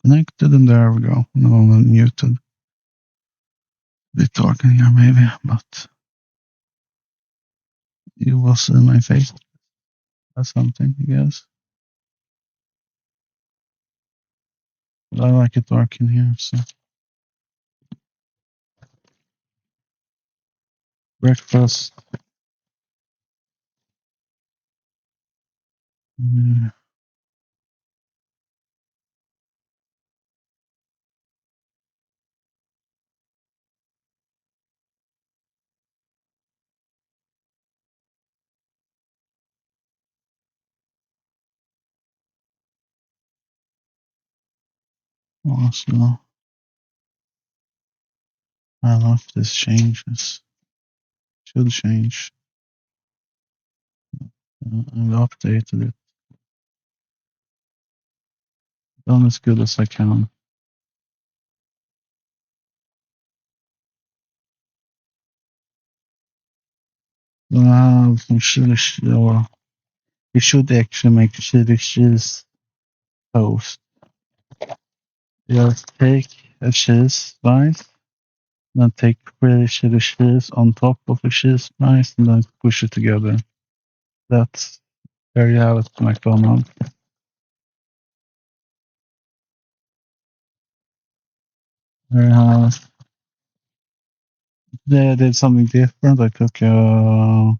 connected, and there we go. No, I'm muted. Bit dark in here maybe, but you will see my face. That's something, I guess. But I like it dark in here, so. Breakfast. Mm, also, I don't know if this changes. Should change. I've updated it. Done as good as I can. Then I have some chili or you should actually make chili cheese toast. Just take a cheese slice, then take pretty chili cheese on top of the cheese slice, and then push it together. That's there you have it, McDonald's. There you have it. They did something different. I took all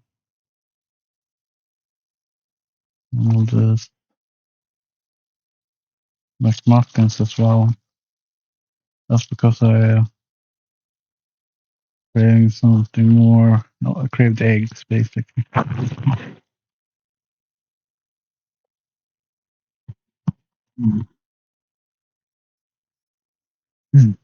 this McMuffins as well. That's because I craving something more. No, I craved eggs basically. Mm. Mm.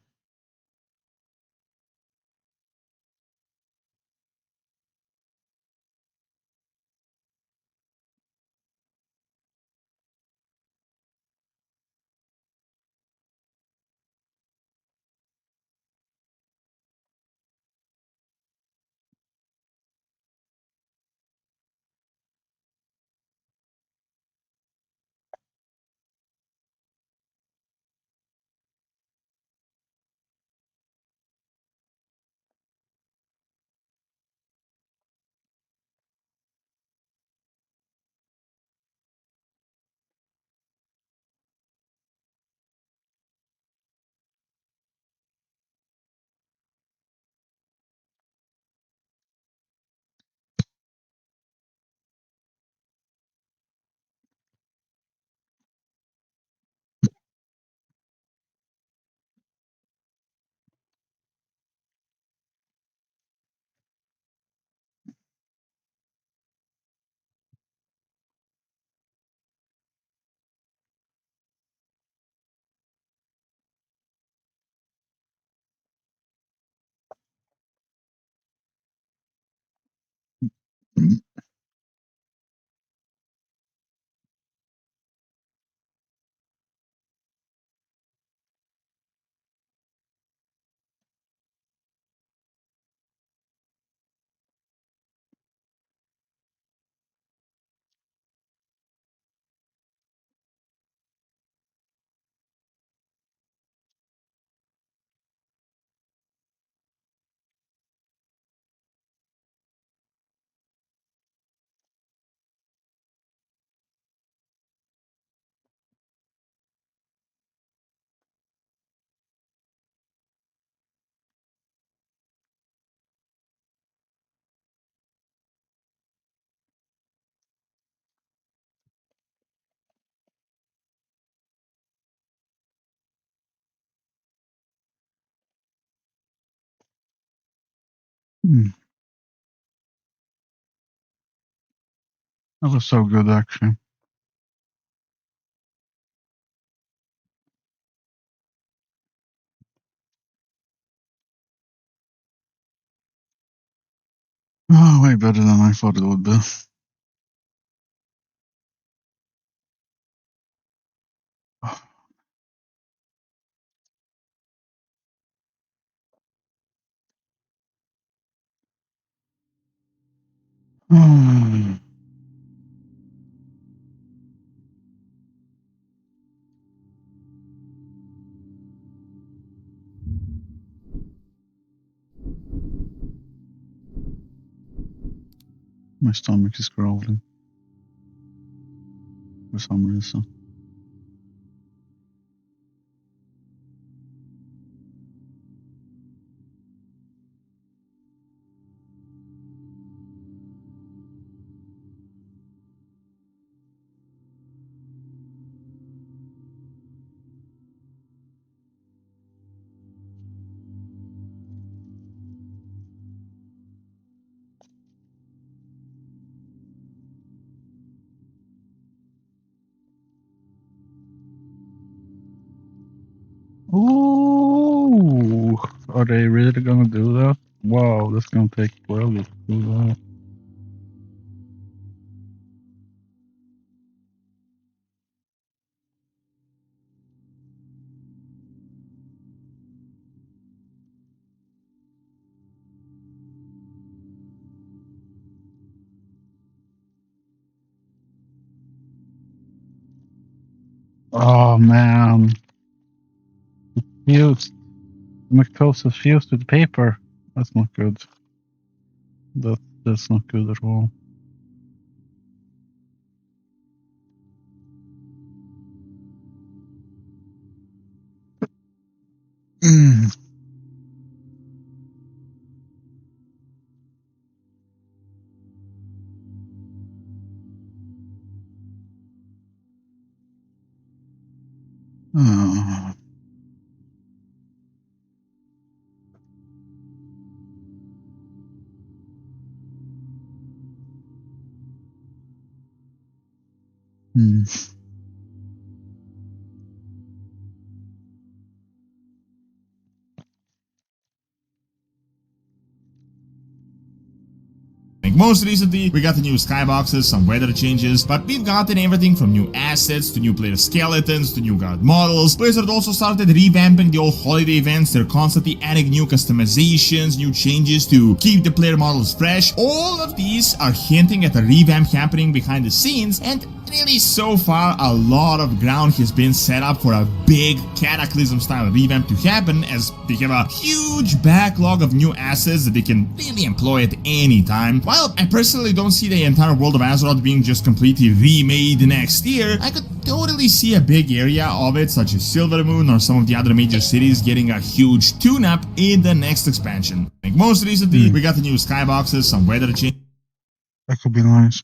Mm. That was so good actually. Oh, way better than I thought it would be. Mm. My stomach is growling for some reason. Ooh, are they really gonna do that? Wow, that's gonna take forever to do that. Oh man, fused. Lactose is fused with paper. That's not good. That's not good at all. Mm. Oh. Mm. Most recently, we got the new skyboxes, some weather changes, but we've gotten everything from new assets to new player skeletons to new guard models. Blizzard also started revamping the old holiday events. They're constantly adding new customizations, new changes to keep the player models fresh. All of these are hinting at a revamp happening behind the scenes, and really so far a lot of ground has been set up for a big Cataclysm style revamp to happen, as they have a huge backlog of new assets that they can really employ at any time. While I personally don't see the entire world of Azeroth being just completely remade next year, I could totally see a big area of it, such as Silvermoon or some of the other major cities, getting a huge tune-up in the next expansion. Most recently, we got the new skyboxes, some weather change. That could be nice.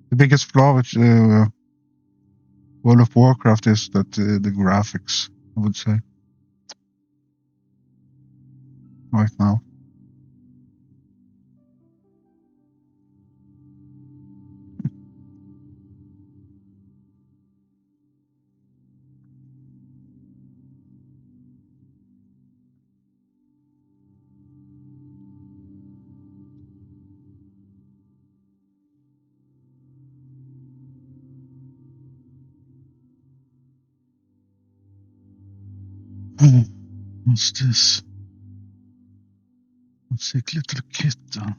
The biggest flaw with World of Warcraft is that the graphics, I would say, right now. What's this? A sick little kitten.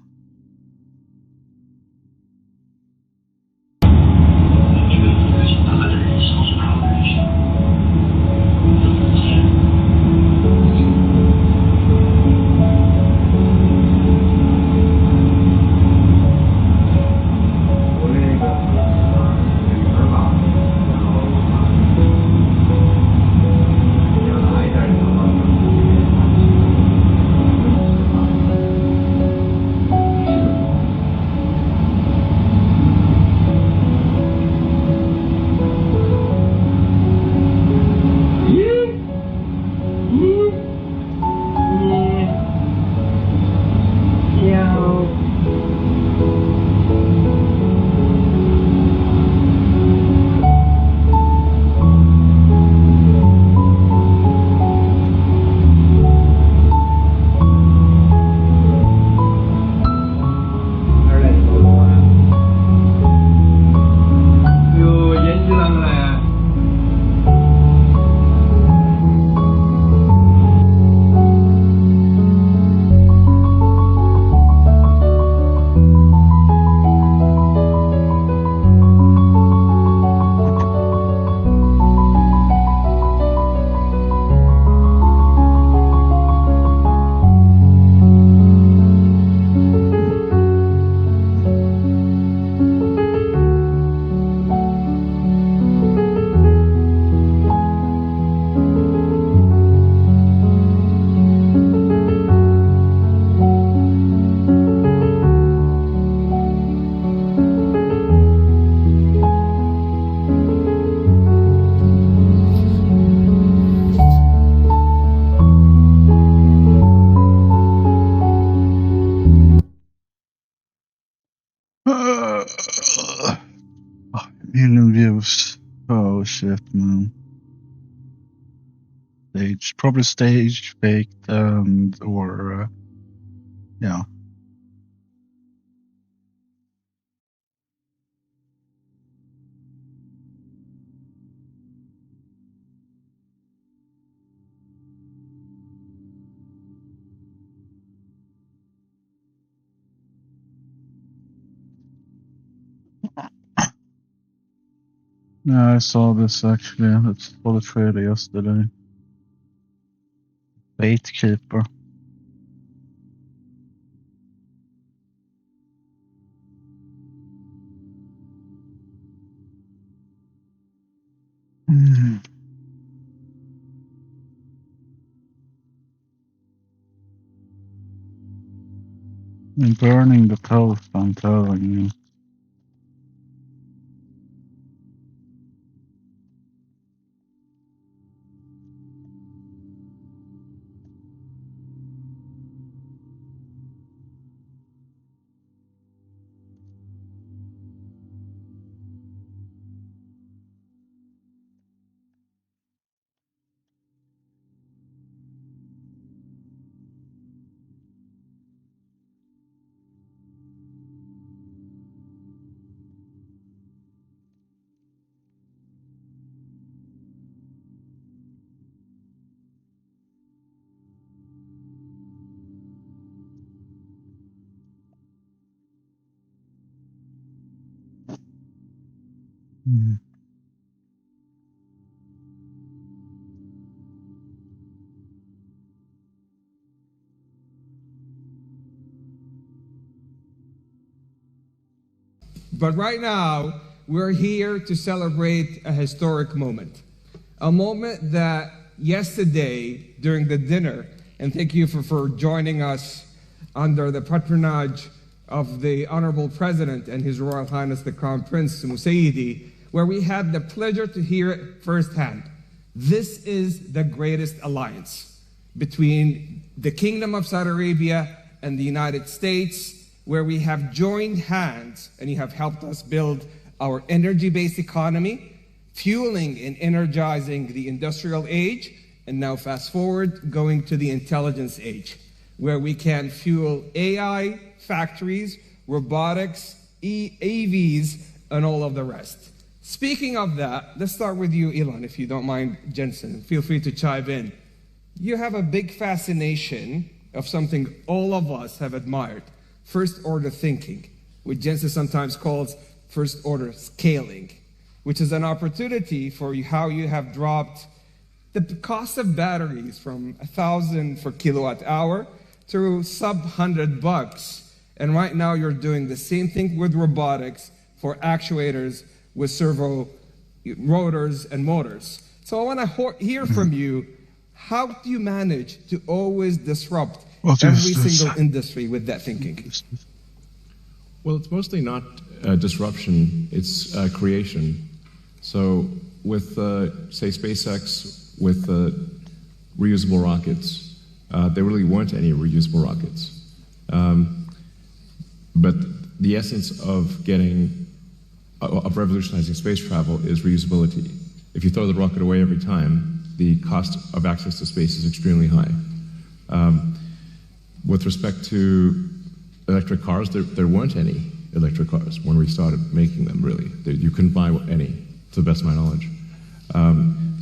Interviews. Oh shit, man. Probably staged, faked, or yeah. Yeah, I saw this actually. It's for the trailer yesterday. Baitkeeper. Mm. And burning the toast, I'm telling you. Mm. But right now, we're here to celebrate a historic moment. A moment that yesterday during the dinner, and thank you for joining us under the patronage of the Honorable President and His Royal Highness the Crown Prince Musaidi, where we had the pleasure to hear it firsthand. This is the greatest alliance between the Kingdom of Saudi Arabia and the United States, where we have joined hands and you have helped us build our energy-based economy, fueling and energizing the industrial age, and now fast forward, going to the intelligence age, where we can fuel AI factories, robotics, AVs, and all of the rest. Speaking of that, let's start with you, Elon, if you don't mind, Jensen. Feel free to chime in. You have a big fascination of something all of us have admired, first-order thinking, which Jensen sometimes calls first-order scaling, which is an opportunity for you, how you have dropped the cost of batteries from 1,000 for kilowatt hour to sub $100. And right now you're doing the same thing with robotics for actuators with servo rotors and motors. So I want to hear from you, how do you manage to always disrupt every single industry with that thinking? Well, it's mostly not disruption, it's creation. So with, say, SpaceX, with reusable rockets, there really weren't any reusable rockets. But the essence of revolutionizing space travel is reusability. If you throw the rocket away every time, the cost of access to space is extremely high. With respect to electric cars, there weren't any electric cars when we started making them, really. You couldn't buy any, to the best of my knowledge.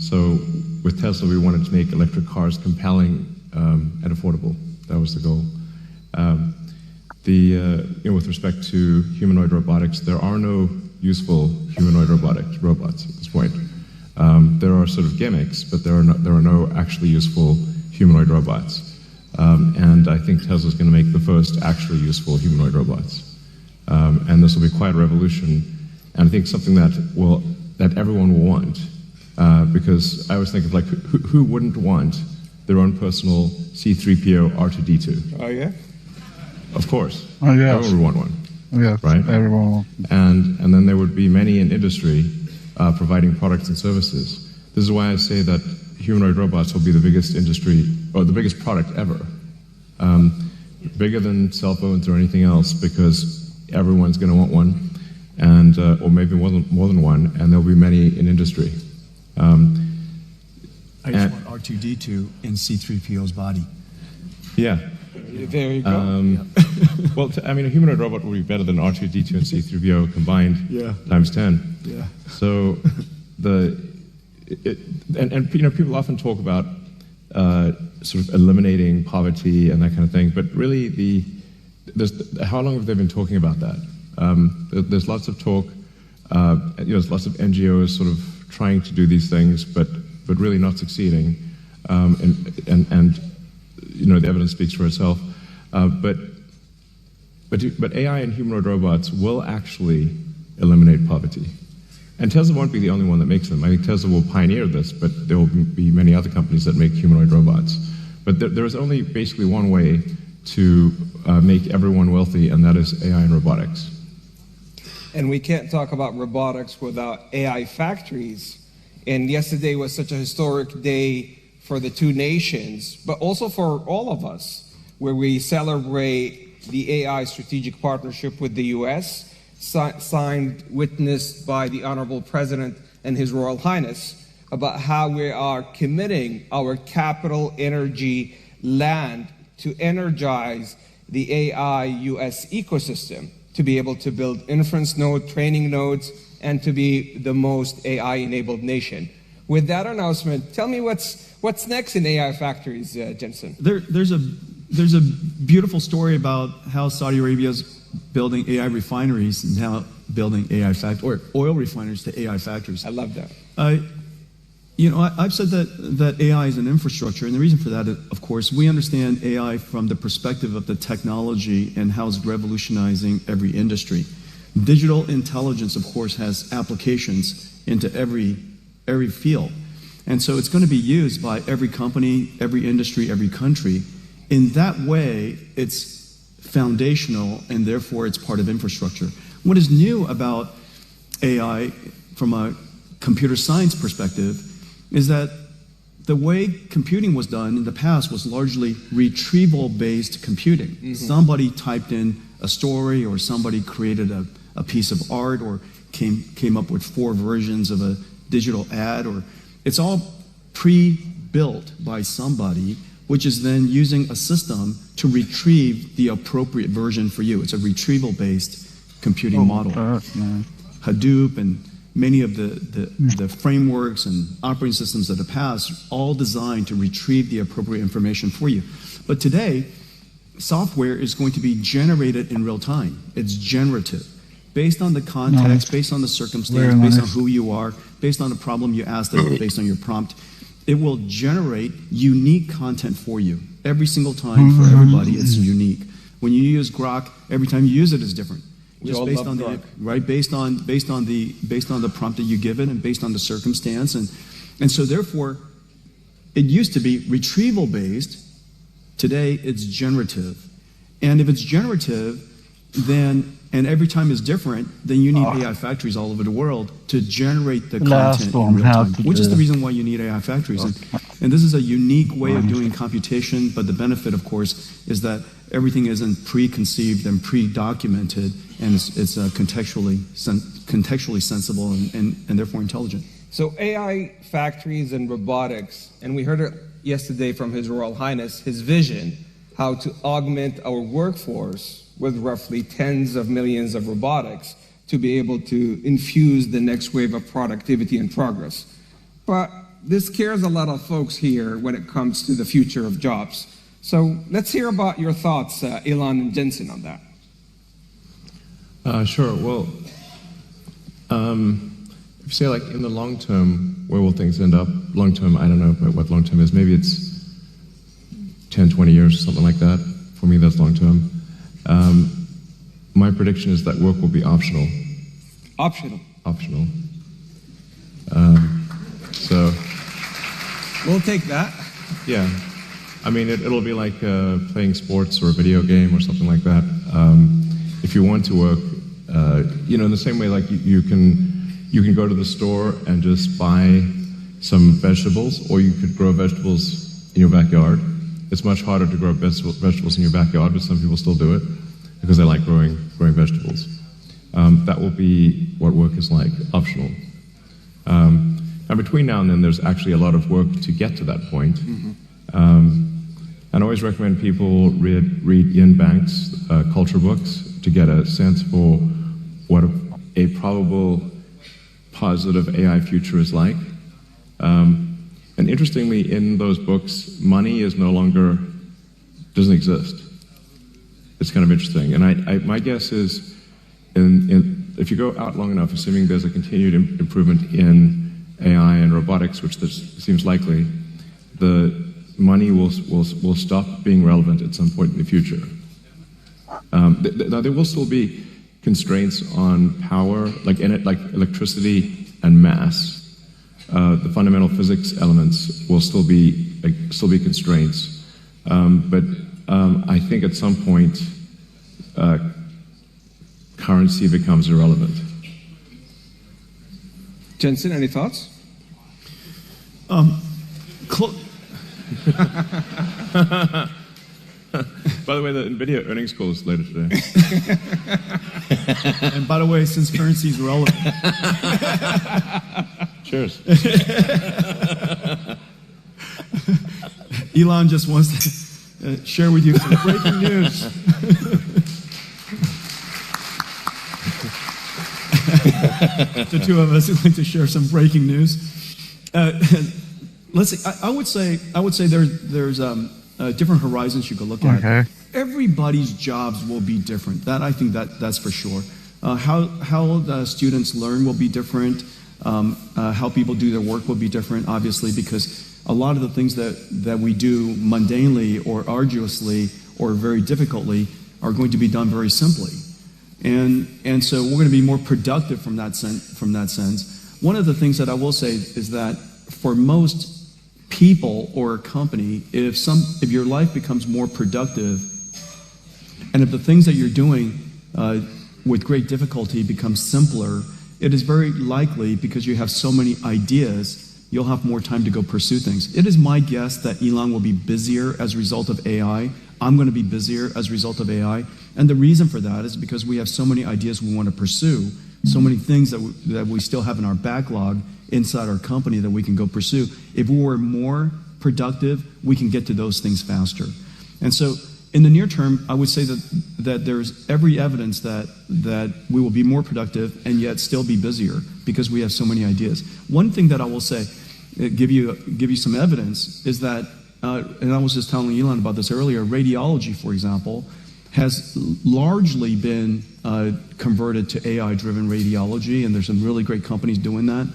So with Tesla, we wanted to make electric cars compelling and affordable. That was the goal. With respect to humanoid robotics, there are no useful humanoid robots at this point. There are sort of gimmicks, but there are no actually useful humanoid robots. And I think Tesla's going to make the first actually useful humanoid robots. And this will be quite a revolution, and I think something that everyone will want. Because I always think of like, who wouldn't want their own personal C-3PO R2-D2? Oh yeah? Of course. Oh yeah. Everyone would want one. Yeah, right? Everyone. And then there would be many in industry providing products and services. This is why I say that humanoid robots will be the biggest industry, or the biggest product ever. Bigger than cell phones or anything else, because everyone's going to want one. and or maybe more than one, and there'll be many in industry. I just want R2-D2 in C-3PO's body. Yeah. There you go. Well, I mean, a humanoid robot would be better than R2-D2 and C-3PO combined times 10. Yeah. So and you know, people often talk about sort of eliminating poverty and that kind of thing, but really how long have they been talking about that? There's lots of talk, you know, there's lots of NGOs sort of trying to do these things, but really not succeeding, and you know, the evidence speaks for itself. But AI and humanoid robots will actually eliminate poverty. And Tesla won't be the only one that makes them. I think Tesla will pioneer this, but there will be many other companies that make humanoid robots. But there is only basically one way to make everyone wealthy, and that is AI and robotics. And we can't talk about robotics without AI factories. And yesterday was such a historic day for the two nations, but also for all of us, where we celebrate the AI strategic partnership with the US, signed, witnessed by the Honorable President and His Royal Highness, about how we are committing our capital, energy, land to energize the AI US ecosystem, to be able to build inference nodes, training nodes, and to be the most AI-enabled nation. With that announcement, tell me what's next in AI factories, Jensen? There's a beautiful story about how Saudi Arabia is building AI refineries and now building AI or oil refineries to AI factories. I love that. You know, I've said that AI is an infrastructure, and the reason for that, of course, we understand AI from the perspective of the technology and how it's revolutionizing every industry. Digital intelligence, of course, has applications into every field. And so it's going to be used by every company, every industry, every country. In that way, it's foundational, and therefore it's part of infrastructure. What is new about AI from a computer science perspective is that the way computing was done in the past was largely retrieval-based computing. Mm-hmm. Somebody typed in a story, or somebody created a piece of art, or came up with 4 versions of a digital ad, or it's all pre-built by somebody, which is then using a system to retrieve the appropriate version for you. It's a retrieval-based computing model. Hadoop and many of the frameworks and operating systems of the past, all designed to retrieve the appropriate information for you. But today, software is going to be generated in real time. It's generative. Based on the context, based on the circumstance, based on who you are, based on the problem you asked it, based on your prompt, it will generate unique content for you. Every single time, for everybody, it's unique. When you use Grok, every time you use it is different. Just based on the based on the prompt that you give it, and based on the circumstance, and so therefore, it used to be retrieval based. Today, it's generative, and if it's generative, then and every time is different, then you need AI factories all over the world to generate the content in real time, which is the reason why you need AI factories. And this is a unique way of doing computation, but the benefit, of course, is that everything isn't preconceived and pre-documented, and it's contextually sensible and therefore intelligent. So AI factories and robotics, and we heard it yesterday from His Royal Highness, his vision, how to augment our workforce with roughly tens of millions of robotics to be able to infuse the next wave of productivity and progress. But this scares a lot of folks here when it comes to the future of jobs. So let's hear about your thoughts, Elon and Jensen, on that. Sure. Well, if you say, like, in the long term, where will things end up? Long term, I don't know what long term is. Maybe it's 10, 20 years or something like that. For me, that's long term. My prediction is that work will be optional. Optional? Optional. So... We'll take that. Yeah. I mean, it'll be like playing sports or a video game or something like that. If you want to work, you know, in the same way, like you can go to the store and just buy some vegetables, or you could grow vegetables in your backyard. It's much harder to grow vegetables in your backyard, but some people still do it because they like growing vegetables. that will be what work is like, optional. And between now and then, there's actually a lot of work to get to that point. And I always recommend people read Ian Banks' culture books to get a sense for what a probable positive AI future is like. And interestingly, in those books, money is no longer, doesn't exist. It's kind of interesting. And my guess is, if you go out long enough, assuming there's a continued improvement in AI and robotics, which seems likely, the money will stop being relevant at some point in the future. Now, there will still be constraints on power, like electricity and mass. The fundamental physics elements will still be constraints. But I think at some point, currency becomes irrelevant. Jensen, any thoughts? By the way, the NVIDIA earnings call is later today. And by the way, since currency is relevant. Cheers. Elon just wants to share with you some breaking news. The two of us would like to share some breaking news. Let's see. I would say there's different horizons you could look at. Okay. Everybody's jobs will be different. I think that's for sure. How the students learn will be different. How people do their work will be different, obviously, because a lot of the things that we do mundanely or arduously or very difficultly are going to be done very simply. And so we're going to be more productive from that sense. One of the things that I will say is that for most people or a company, if your life becomes more productive, and if the things that you're doing with great difficulty become simpler, it is very likely, because you have so many ideas, you'll have more time to go pursue things. It is my guess that Elon will be busier as a result of AI. I'm going to be busier as a result of AI. And the reason for that is because we have so many ideas we want to pursue, so many things that we still have in our backlog inside our company that we can go pursue. If we were more productive, we can get to those things faster. And so in the near term, I would say that there's every evidence that we will be more productive and yet still be busier because we have so many ideas. One thing that I will say, give you some evidence, is that, and I was just telling Elon about this earlier, radiology, for example, has largely been converted to AI-driven radiology, and there's some really great companies doing that.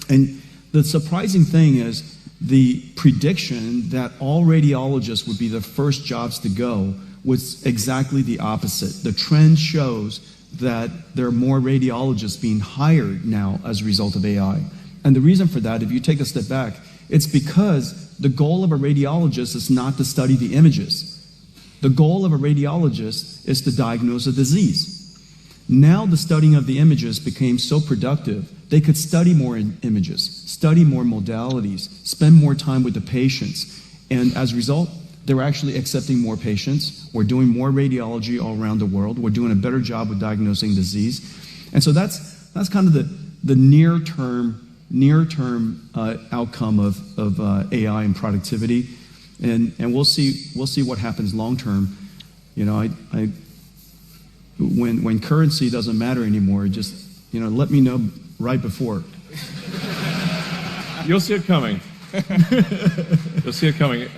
And the surprising thing is the prediction that all radiologists would be the first jobs to go was exactly the opposite. The trend shows that there are more radiologists being hired now as a result of AI. And the reason for that, if you take a step back, it's because the goal of a radiologist is not to study the images. The goal of a radiologist is to diagnose a disease. Now the studying of the images became so productive, they could study more images, study more modalities, spend more time with the patients. And as a result, they're actually accepting more patients. We're doing more radiology all around the world. We're doing a better job with diagnosing disease. And so that's kind of the near-term outcome of AI and productivity. And we'll see what happens long-term. You know, when currency doesn't matter anymore, just, you know, let me know right before. You'll see it coming. You'll see it coming.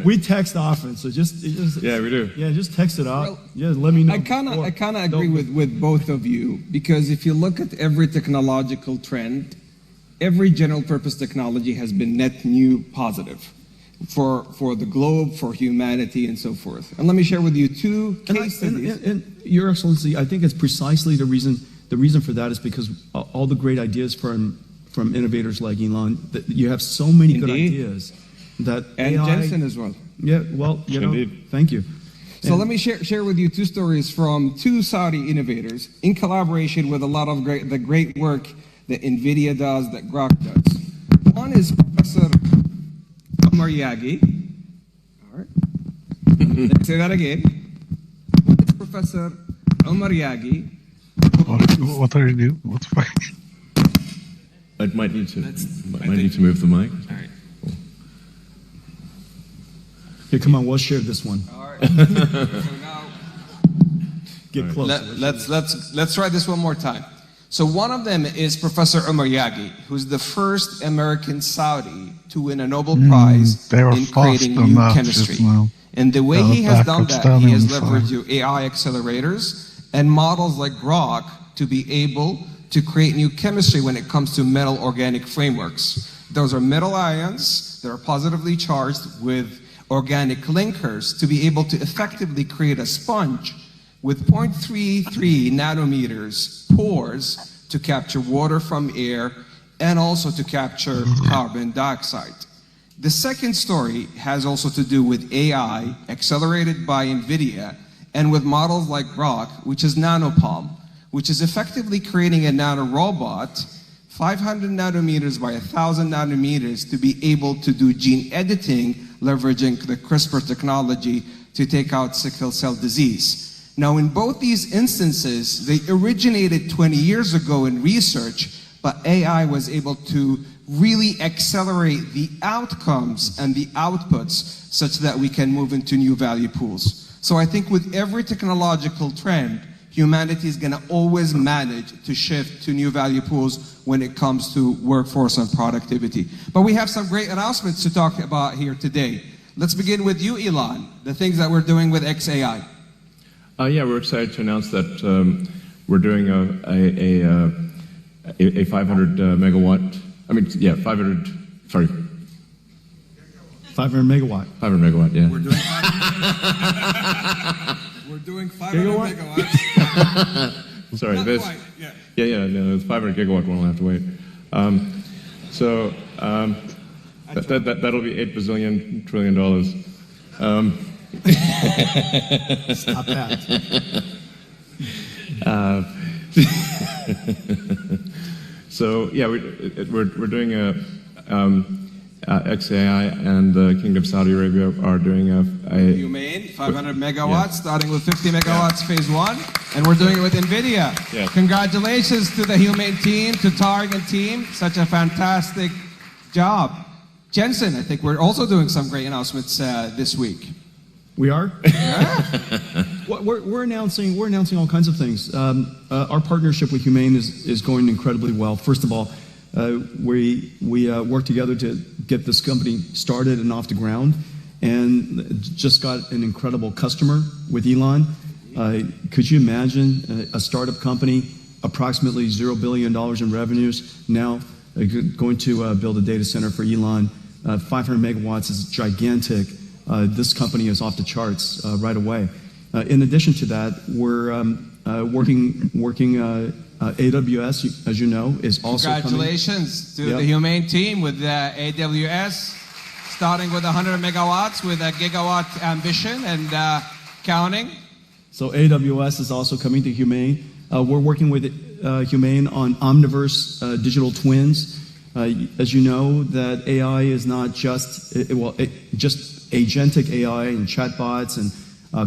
We text often, so just yeah, we do. Yeah, just text it out. Well, yeah, let me know. I kind of agree with both of you, because if you look at every technological trend, every general purpose technology has been net new positive for the globe, for humanity, and so forth. And let me share with you two case studies. And Your Excellency, I think it's precisely the reason. The reason for that is because all the great ideas from innovators like Elon, that you have so many good ideas that and AI, Jensen as well. Yeah, well, you know, Indeed. thank you. So let me share with you two stories from two Saudi innovators in collaboration with a lot of the great work that NVIDIA does, that Grok does. One is Professor Omar Yagi. All right. Let's say that again. One is Professor Omar Yagi What are you doing? What the fuck? I might need to move the mic. All right. Here, come on, we'll share this one. All right. So now, Get close. Let's try this one more time. So one of them is Professor Omar Yagi, who's the first American Saudi to win a Nobel Prize they were in creating fast new enough chemistry. just now. And the way That he was has done backwards that, he has stallion leveraged AI accelerators and models like Grok to be able to create new chemistry when it comes to metal organic frameworks. Those are metal ions that are positively charged with organic linkers to be able to effectively create a sponge with 0.33 nanometers pores to capture water from air and also to capture carbon dioxide. The second story has also to do with AI accelerated by NVIDIA and with models like Grok, which is nanopalm, which is effectively creating a nanorobot 500 nanometers by 1,000 nanometers to be able to do gene editing, leveraging the CRISPR technology to take out sickle cell disease. Now, in both these instances, they originated 20 years ago in research, but AI was able to really accelerate the outcomes and the outputs such that we can move into new value pools. So I think with every technological trend, humanity is going to always manage to shift to new value pools when it comes to workforce and productivity. But we have some great announcements to talk about here today. Let's begin with you, Elon, the things that we're doing with XAI. Yeah, we're excited to announce that we're doing a 500 megawatt. I mean, yeah, 500. Sorry, 500 megawatt. 500 megawatt. Yeah. we're doing 500 megawatts. Sorry, Not this. quite, yeah. Yeah. No, it's 500 gigawatt one. We'll have to wait. That'll be $8 bazillion trillion. Stop that. So yeah, we're doing a XAI, and the Kingdom of Saudi Arabia are doing a Humane, 500 megawatts, starting with 50 megawatts phase one, and we're doing it with NVIDIA. Yeah. Congratulations to the Humane team, to Targ and team, such a fantastic job. Jensen, I think we're also doing some great announcements this week. We are? Yeah. We're announcing all kinds of things. Our partnership with Humane is going incredibly well. First of all, we work together to get this company started and off the ground, and just got an incredible customer with Elon. Could you imagine a startup company, approximately $0 billion in revenues, now going to build a data center for Elon? 500 megawatts is gigantic. This company is off the charts right away. In addition to that, we're working AWS, as you know, is also Congratulations to Yep. the Humane team with AWS, starting with 100 megawatts with a gigawatt ambition and counting. So AWS is also coming to Humane. We're working with Humane on Omniverse digital twins. As you know, that AI is not just just agentic AI and chatbots and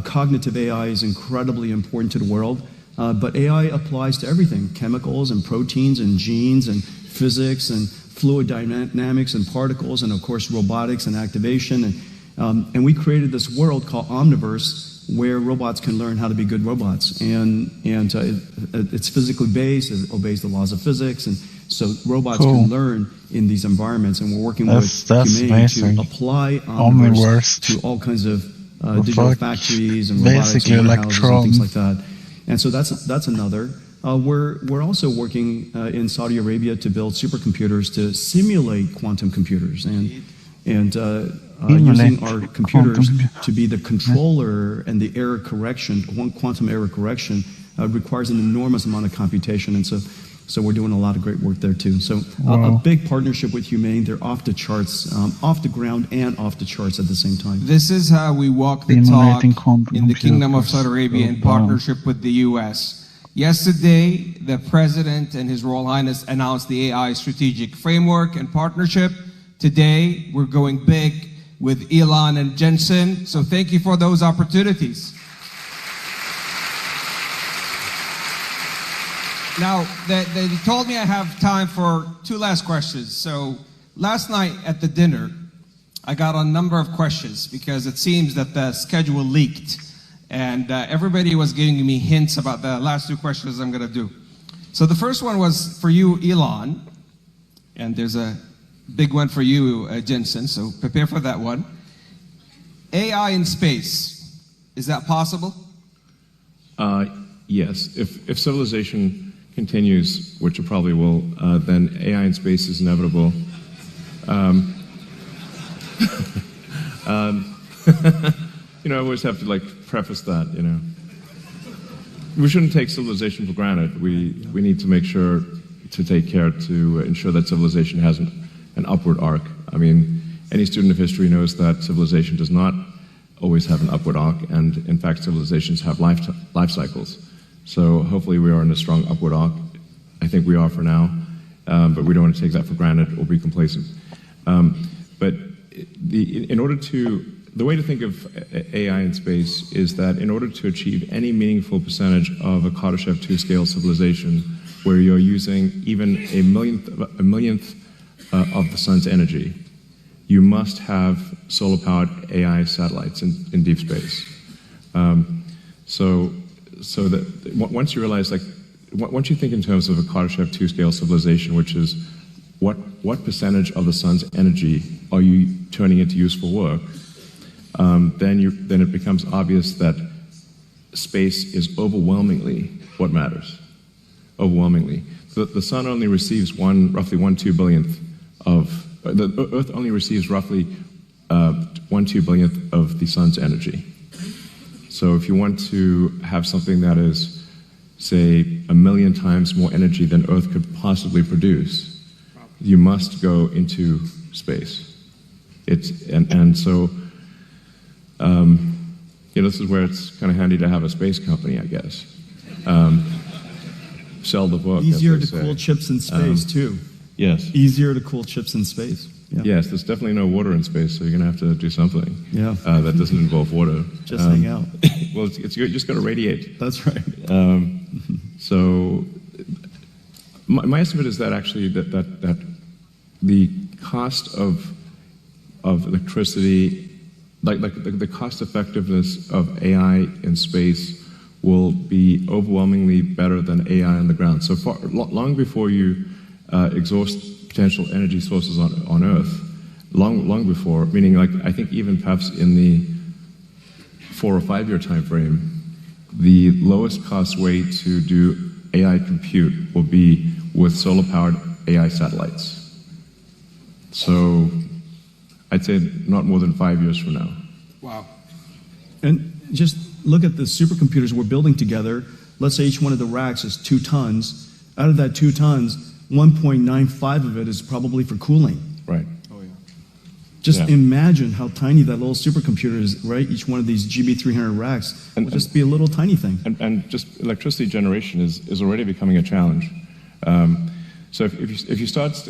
cognitive AI is incredibly important to the world. But AI applies to everything: chemicals and proteins and genes and physics and fluid dynamics and particles, and of course robotics and activation. And we created this world called Omniverse, where robots can learn how to be good robots. And it's physically based, it obeys the laws of physics, and so robots can learn in these environments. And we're working with Humane amazing. to apply Omniverse Omniverse to all kinds of digital factories and robotics basically and warehouses and Electron. things like that. And so that's another. We're also working in Saudi Arabia to build supercomputers to simulate quantum computers and using our computers to be the controller and the error correction. Quantum error correction requires an enormous amount of computation, and so we're doing a lot of great work there too. So a big partnership with Humane. They're off the charts, off the ground and off the charts at the same time. This is how we walk the talk Simulating quantum in the Kingdom of Saudi computers. Arabia in partnership with the US. Yesterday, the President and His Royal Highness announced the AI Strategic Framework and Partnership. Today, we're going big with Elon and Jensen. So thank you for those opportunities. Now, they told me I have time for 2 last questions. So last night at the dinner, I got a number of questions because it seems that the schedule leaked. And everybody was giving me hints about the last 2 questions I'm going to do. So the first one was for you, Elon. And there's a big one for you, Jensen. So prepare for that one. AI in space, is that possible? Yes. If civilization continues, which it probably will, then AI in space is inevitable. I always have to preface that. We shouldn't take civilization for granted. We need to make sure to take care to ensure that civilization has an upward arc. I mean, any student of history knows that civilization does not always have an upward arc, and in fact, civilizations have life cycles. So hopefully we are in a strong upward arc. I think we are for now, but we don't want to take that for granted or be complacent. But the way to think of AI in space is that in order to achieve any meaningful percentage of a Kardashev 2 scale civilization, where you're using even a millionth of the sun's energy, you must have solar-powered AI satellites in deep space. So that once you realize, once you think in terms of a Kardashev 2 scale civilization, which is what percentage of the sun's energy are you turning into useful work, then it becomes obvious that space is overwhelmingly what matters. Overwhelmingly, the sun only receives roughly 1/2 billionth of the Earth only receives roughly 1/2 billionth of the sun's energy. So if you want to have something that is, say, 1 million times more energy than Earth could possibly produce, you must go into space. This is where it's kind of handy to have a space company, I guess. Sell the book. Easier to cool chips in space, too. Yes. Easier to cool chips in space. Yeah. Yes, there's definitely no water in space, so you're going to have to do something that doesn't involve water. Just hang out. Well, it's just going to radiate. That's right. So my estimate is that actually that the cost of electricity, the cost effectiveness of AI in space will be overwhelmingly better than AI on the ground. So long before you exhaust potential energy sources on Earth, long before, meaning I think even perhaps in the 4 or 5 year time frame, the lowest cost way to do AI compute will be with solar-powered AI satellites. So I'd say not more than 5 years from now. Wow. And just look at the supercomputers we're building together. Let's say each one of the racks is 2 tons. Out of that 2 tons, 1.95 of it is probably for cooling. Right. Oh, yeah. Just imagine how tiny that little supercomputer is, right? Each one of these GB300 racks will just be a little tiny thing. And just electricity generation is already becoming a challenge. So if you start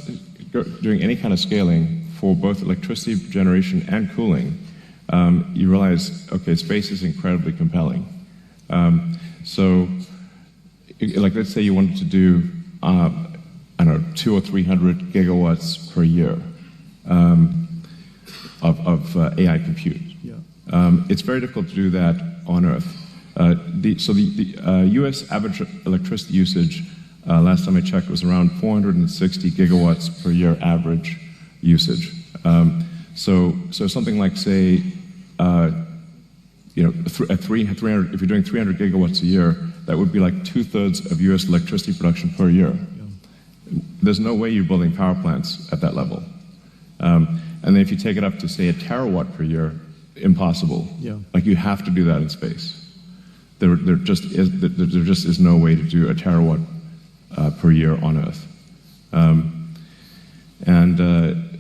doing any kind of scaling for both electricity generation and cooling, you realize, okay, space is incredibly compelling. So, let's say you wanted to do, 200 or 300 gigawatts per year of AI compute. Yeah. It's very difficult to do that on Earth. The U.S. average electricity usage, last time I checked, was around 460 gigawatts per year average usage. So something like, say, at 300, if you're doing 300 gigawatts a year, that would be like 2/3 of U.S. electricity production per year. Yeah. There's no way you're building power plants at that level. And then if you take it up to, say, 1 terawatt per year, impossible. Yeah. You have to do that in space. There just is no way to do 1 terawatt per year on Earth. And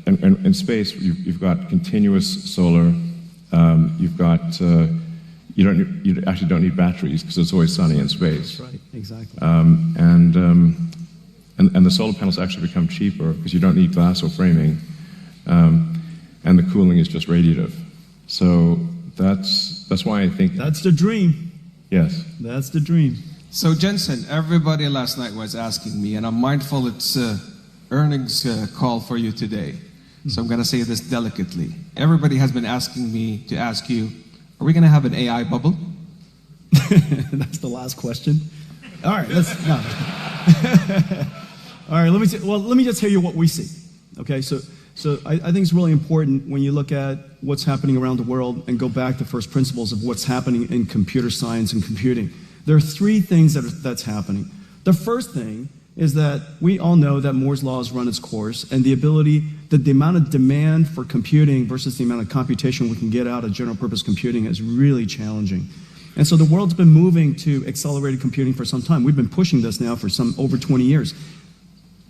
in space, you've got continuous solar. You've got you actually don't need batteries because it's always sunny in space. That's right, exactly. And the solar panels actually become cheaper because you don't need glass or framing, and the cooling is just radiative. So that's why I think that's the dream. Yes, that's the dream. So Jensen, everybody last night was asking me, and I'm mindful it's earnings call for you today. So I'm going to say this delicately. Everybody has been asking me to ask you, are we going to have an AI bubble? That's the last question. All right, no. All right, let me just tell you what we see. Okay, so I think it's really important when you look at what's happening around the world and go back to first principles of what's happening in computer science and computing. There are three things that's happening. The first thing is that we all know that Moore's law has run its course, and the amount of demand for computing versus the amount of computation we can get out of general purpose computing is really challenging. And so the world's been moving to accelerated computing for some time. We've been pushing this now for over 20 years.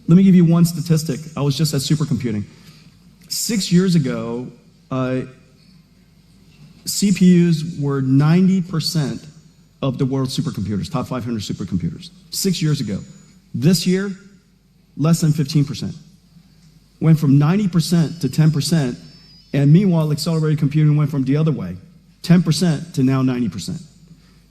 Let me give you one statistic. I was just at supercomputing. 6 years ago, CPUs were 90% of the world's supercomputers, top 500 supercomputers. 6 years ago. This year, less than 15%. Went from 90% to 10%, and meanwhile, accelerated computing went from the other way, 10% to now 90%.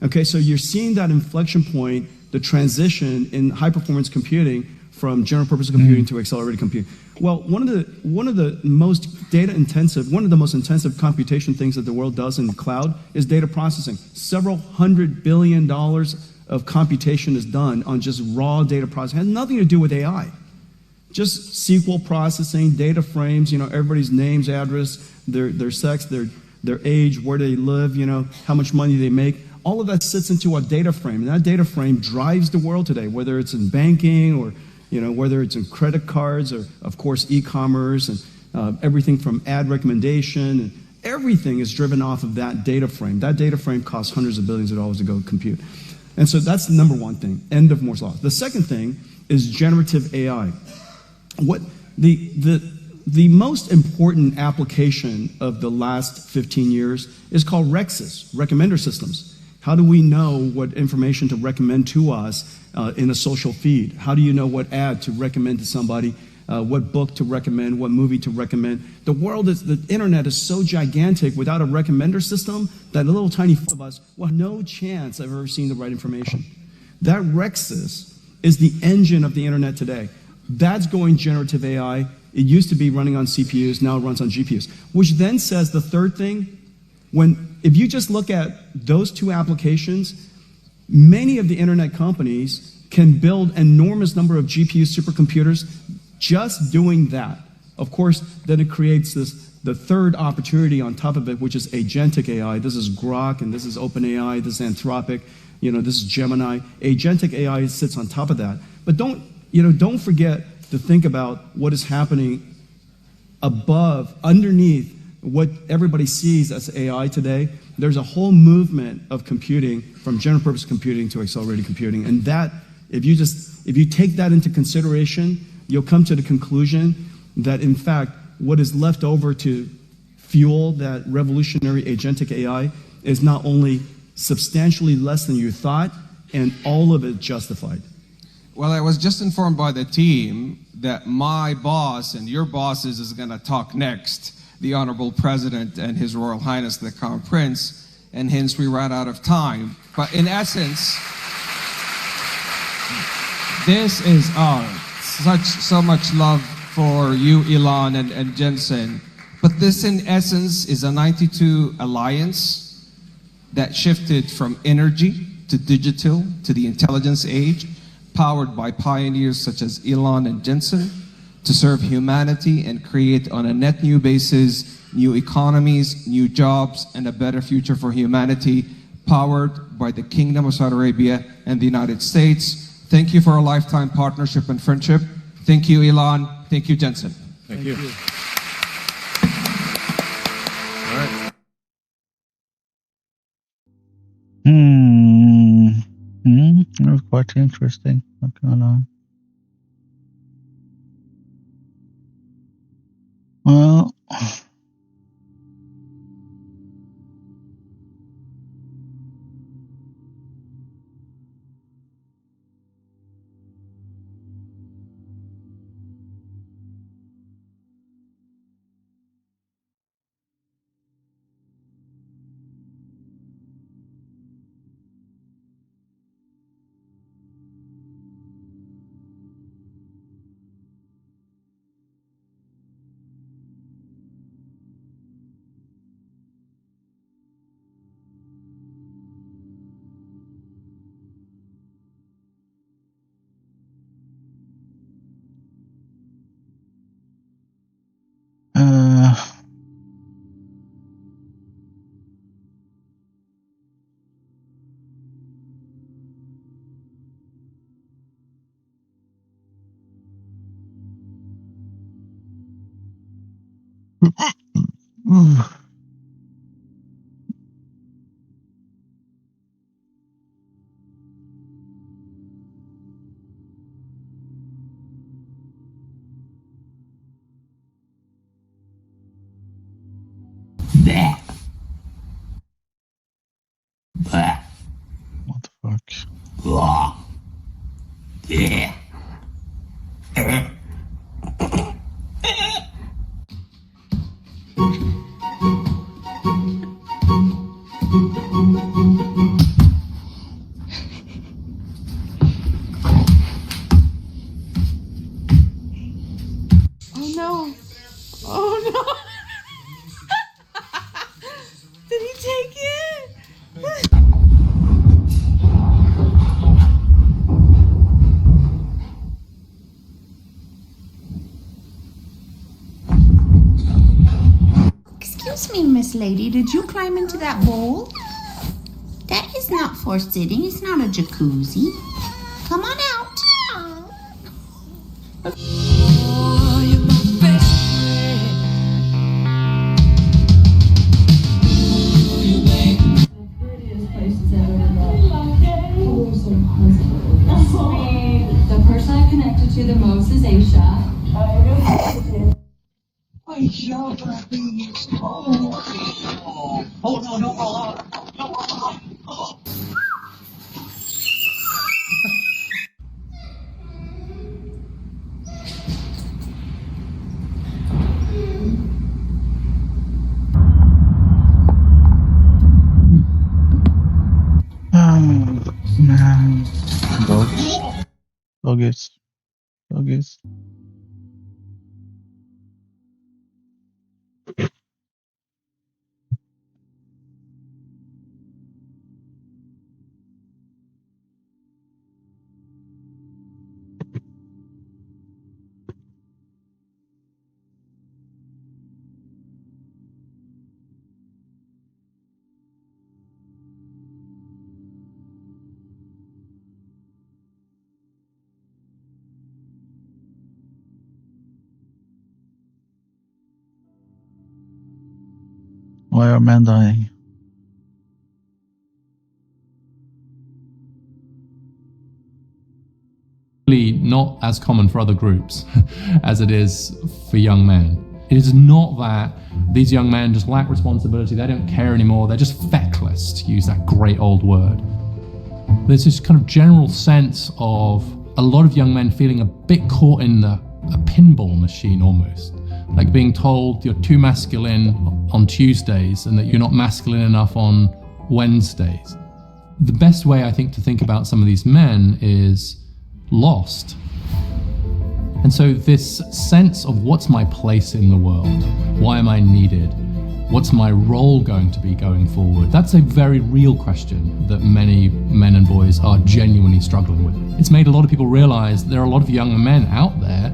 Okay, so you're seeing that inflection point, the transition in high-performance computing from general-purpose computing to accelerated computing. Well, one of the most data-intensive, one of the most intensive computation things that the world does in the cloud is data processing. Several $100 billion of computation is done on just raw data processing. It has nothing to do with AI. Just SQL processing, data frames, everybody's names, address, their sex, their age, where they live, how much money they make. All of that sits into a data frame, and that data frame drives the world today, whether it's in banking or whether it's in credit cards or, of course, e-commerce and everything from ad recommendation. And everything is driven off of that data frame. That data frame costs hundreds of billions of dollars to go compute. And so that's the number one thing, end of Moore's law. The second thing is generative AI. What the most important application of the last 15 years is called REXs, recommender systems. How do we know what information to recommend to us in a social feed? How do you know what ad to recommend to somebody, what book to recommend, what movie to recommend? The internet is so gigantic without a recommender system that a little tiny of us will have no chance of ever seeing the right information. That REXs is the engine of the internet today. That's going generative AI. It used to be running on CPUs, now it runs on GPUs. Which then says the third thing, if you just look at those two applications, many of the internet companies can build enormous number of GPU supercomputers just doing that. Of course, then it creates the third opportunity on top of it, which is agentic AI. This is Grok, and this is OpenAI, this is Anthropic, this is Gemini. Agentic AI sits on top of that. But don't forget to think about what is happening underneath what everybody sees as AI today. There's a whole movement of computing from general purpose computing to accelerated computing. And that, if you take that into consideration, you'll come to the conclusion that in fact, what is left over to fuel that revolutionary agentic AI is not only substantially less than you thought, and all of it justified. Well, I was just informed by the team that my boss and your bosses is going to talk next, the Honorable President and His Royal Highness the Crown Prince, and hence we ran out of time. But in essence, this is so much love for you, Elon and Jensen. But this, in essence, is a 92 alliance that shifted from energy to digital to the intelligence age, powered by pioneers such as Elon and Jensen, to serve humanity and create on a net new basis new economies, new jobs, and a better future for humanity, powered by the Kingdom of Saudi Arabia and the United States. Thank you for a lifetime partnership and friendship. Thank you, Elon. Thank you, Jensen. Thank you. All right. That was quite interesting. Not gonna lie. Well, What the fuck? Oh no. Oh no. Did he take it? Excuse me, Miss Lady, did you climb into that bowl? That is not for sitting, it's not a jacuzzi. Come on out. The person I connected to the most is Aisha. Oh, man. Dogs. Doggies. Doggies. Why are men dying? Not as common for other groups as it is for young men. It is not that these young men just lack responsibility, they don't care anymore, they're just feckless, to use that great old word. There's this kind of general sense of a lot of young men feeling a bit caught in a pinball machine almost. Like being told you're too masculine on Tuesdays and that you're not masculine enough on Wednesdays. The best way I think to think about some of these men is lost. And so this sense of what's my place in the world? Why am I needed? What's my role going to be going forward? That's a very real question that many men and boys are genuinely struggling with. It's made a lot of people realize there are a lot of young men out there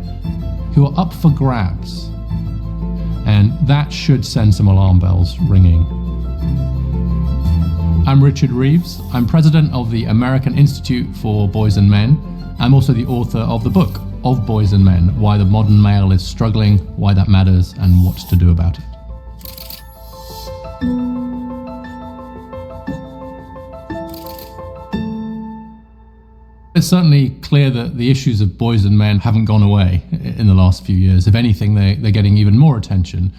who are up for grabs. And that should send some alarm bells ringing. I'm Richard Reeves. I'm president of the American Institute for Boys and Men. I'm also the author of the book, Of Boys and Men, Why the Modern Male is Struggling, Why That Matters, and What to Do About it. It's certainly clear that the issues of boys and men haven't gone away in the last few years. If anything, they're getting even more attention,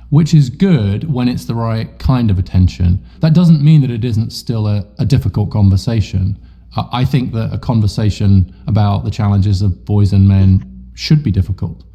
which is good when it's the right kind of attention. That doesn't mean that it isn't still a difficult conversation. I think that a conversation about the challenges of boys and men should be difficult.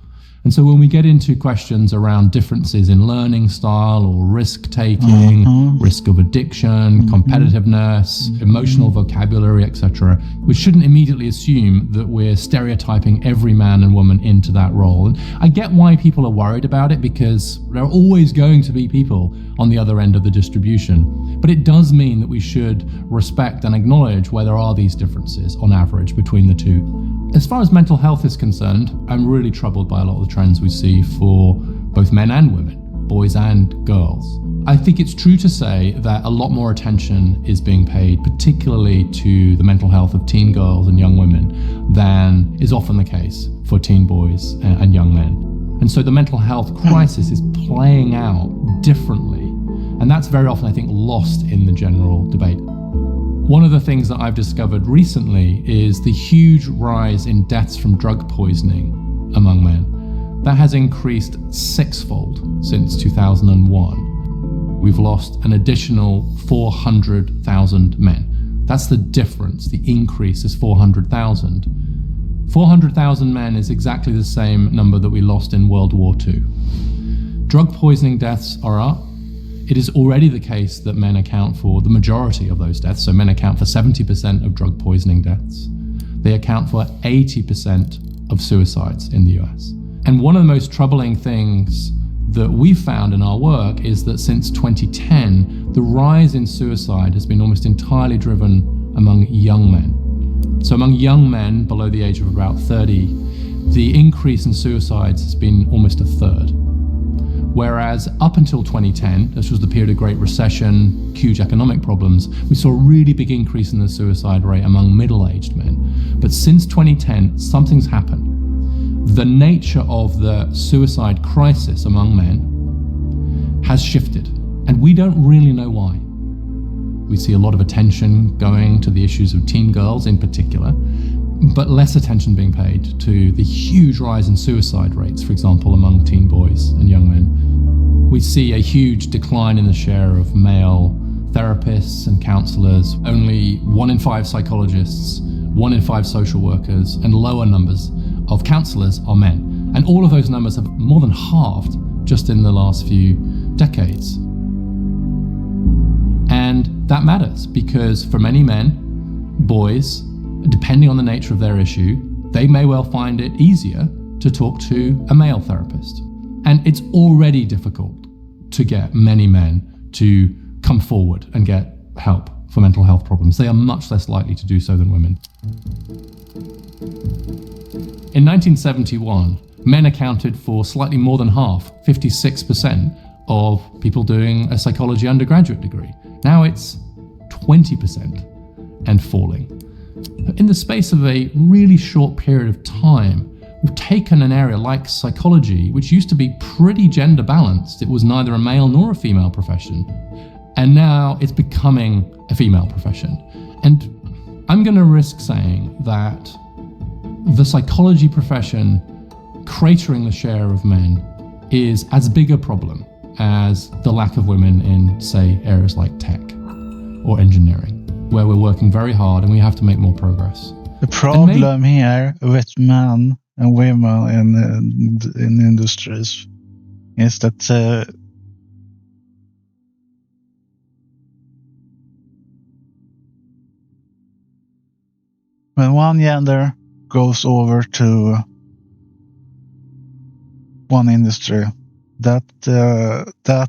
And so when we get into questions around differences in learning style or risk-taking, risk of addiction, competitiveness, emotional vocabulary, etc., we shouldn't immediately assume that we're stereotyping every man and woman into that role. And I get why people are worried about it, because there are always going to be people on the other end of the distribution. But it does mean that we should respect and acknowledge where there are these differences on average between the two. As far as mental health is concerned, I'm really troubled by a lot of the trends we see for both men and women, boys and girls. I think it's true to say that a lot more attention is being paid, particularly to the mental health of teen girls and young women, than is often the case for teen boys and young men. And so the mental health crisis is playing out differently. And that's very often, I think, lost in the general debate. One of the things that I've discovered recently is the huge rise in deaths from drug poisoning among men. That has increased sixfold since 2001. We've lost an additional 400,000 men. That's the difference. The increase is 400,000. 400,000 men is exactly the same number that we lost in World War II. Drug poisoning deaths are up. It is already the case that men account for the majority of those deaths. So men account for 70% of drug poisoning deaths. They account for 80% of suicides in the US. And one of the most troubling things that we've found in our work is that since 2010, the rise in suicide has been almost entirely driven among young men. So among young men below the age of about 30, the increase in suicides has been almost a third. Whereas up until 2010, this was the period of Great Recession, huge economic problems, we saw a really big increase in the suicide rate among middle-aged men. But since 2010, something's happened. The nature of the suicide crisis among men has shifted, and we don't really know why. We see a lot of attention going to the issues of teen girls in particular, but less attention being paid to the huge rise in suicide rates, for example, among teen boys and young men. We see a huge decline in the share of male therapists and counselors. Only 1 in 5 psychologists, 1 in 5 social workers, and lower numbers of counselors are men. And all of those numbers have more than halved just in the last few decades. And that matters because for many men, boys, depending on the nature of their issue, they may well find it easier to talk to a male therapist. And it's already difficult to get many men to come forward and get help for mental health problems. They are much less likely to do so than women. In 1971, men accounted for slightly more than half, 56%, of people doing a psychology undergraduate degree. Now it's 20% and falling. In the space of a really short period of time, we've taken an area like psychology, which used to be pretty gender balanced. It was neither a male nor a female profession. And now it's becoming a female profession. And I'm going to risk saying that the psychology profession cratering the share of men is as big a problem as the lack of women in, say, areas like tech or engineering, where we're working very hard and we have to make more progress. The problem here with men and women in industries is that when one gender goes over to one industry, that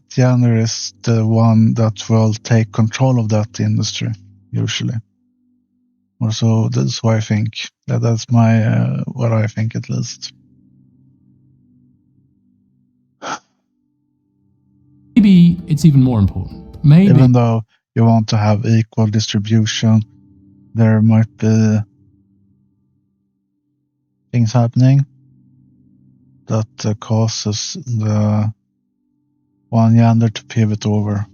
gender is the one that will take control of that industry, usually. Or so that's what I think. That's my what I think at least. Maybe it's even more important. Maybe Even though you want to have equal distribution, there might be things happening that causes the one gender to pivot over,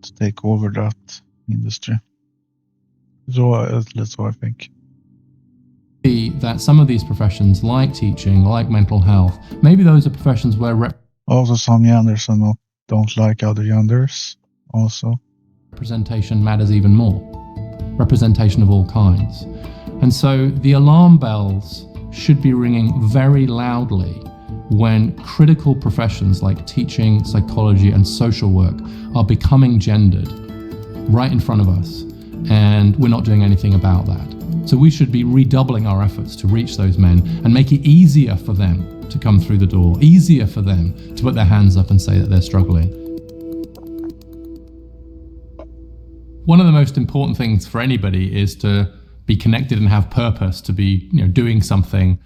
to take over that industry. So that's what I think. that some of these professions, like teaching, like mental health, maybe those are professions where also some genders don't like other genders also. Representation matters even more. Representation of all kinds. And so the alarm bells should be ringing very loudly when critical professions like teaching, psychology, and social work are becoming gendered right in front of us, and we're not doing anything about that. So we should be redoubling our efforts to reach those men and make it easier for them to come through the door, easier for them to put their hands up and say that they're struggling. One of the most important things for anybody is to be connected and have purpose, to be doing something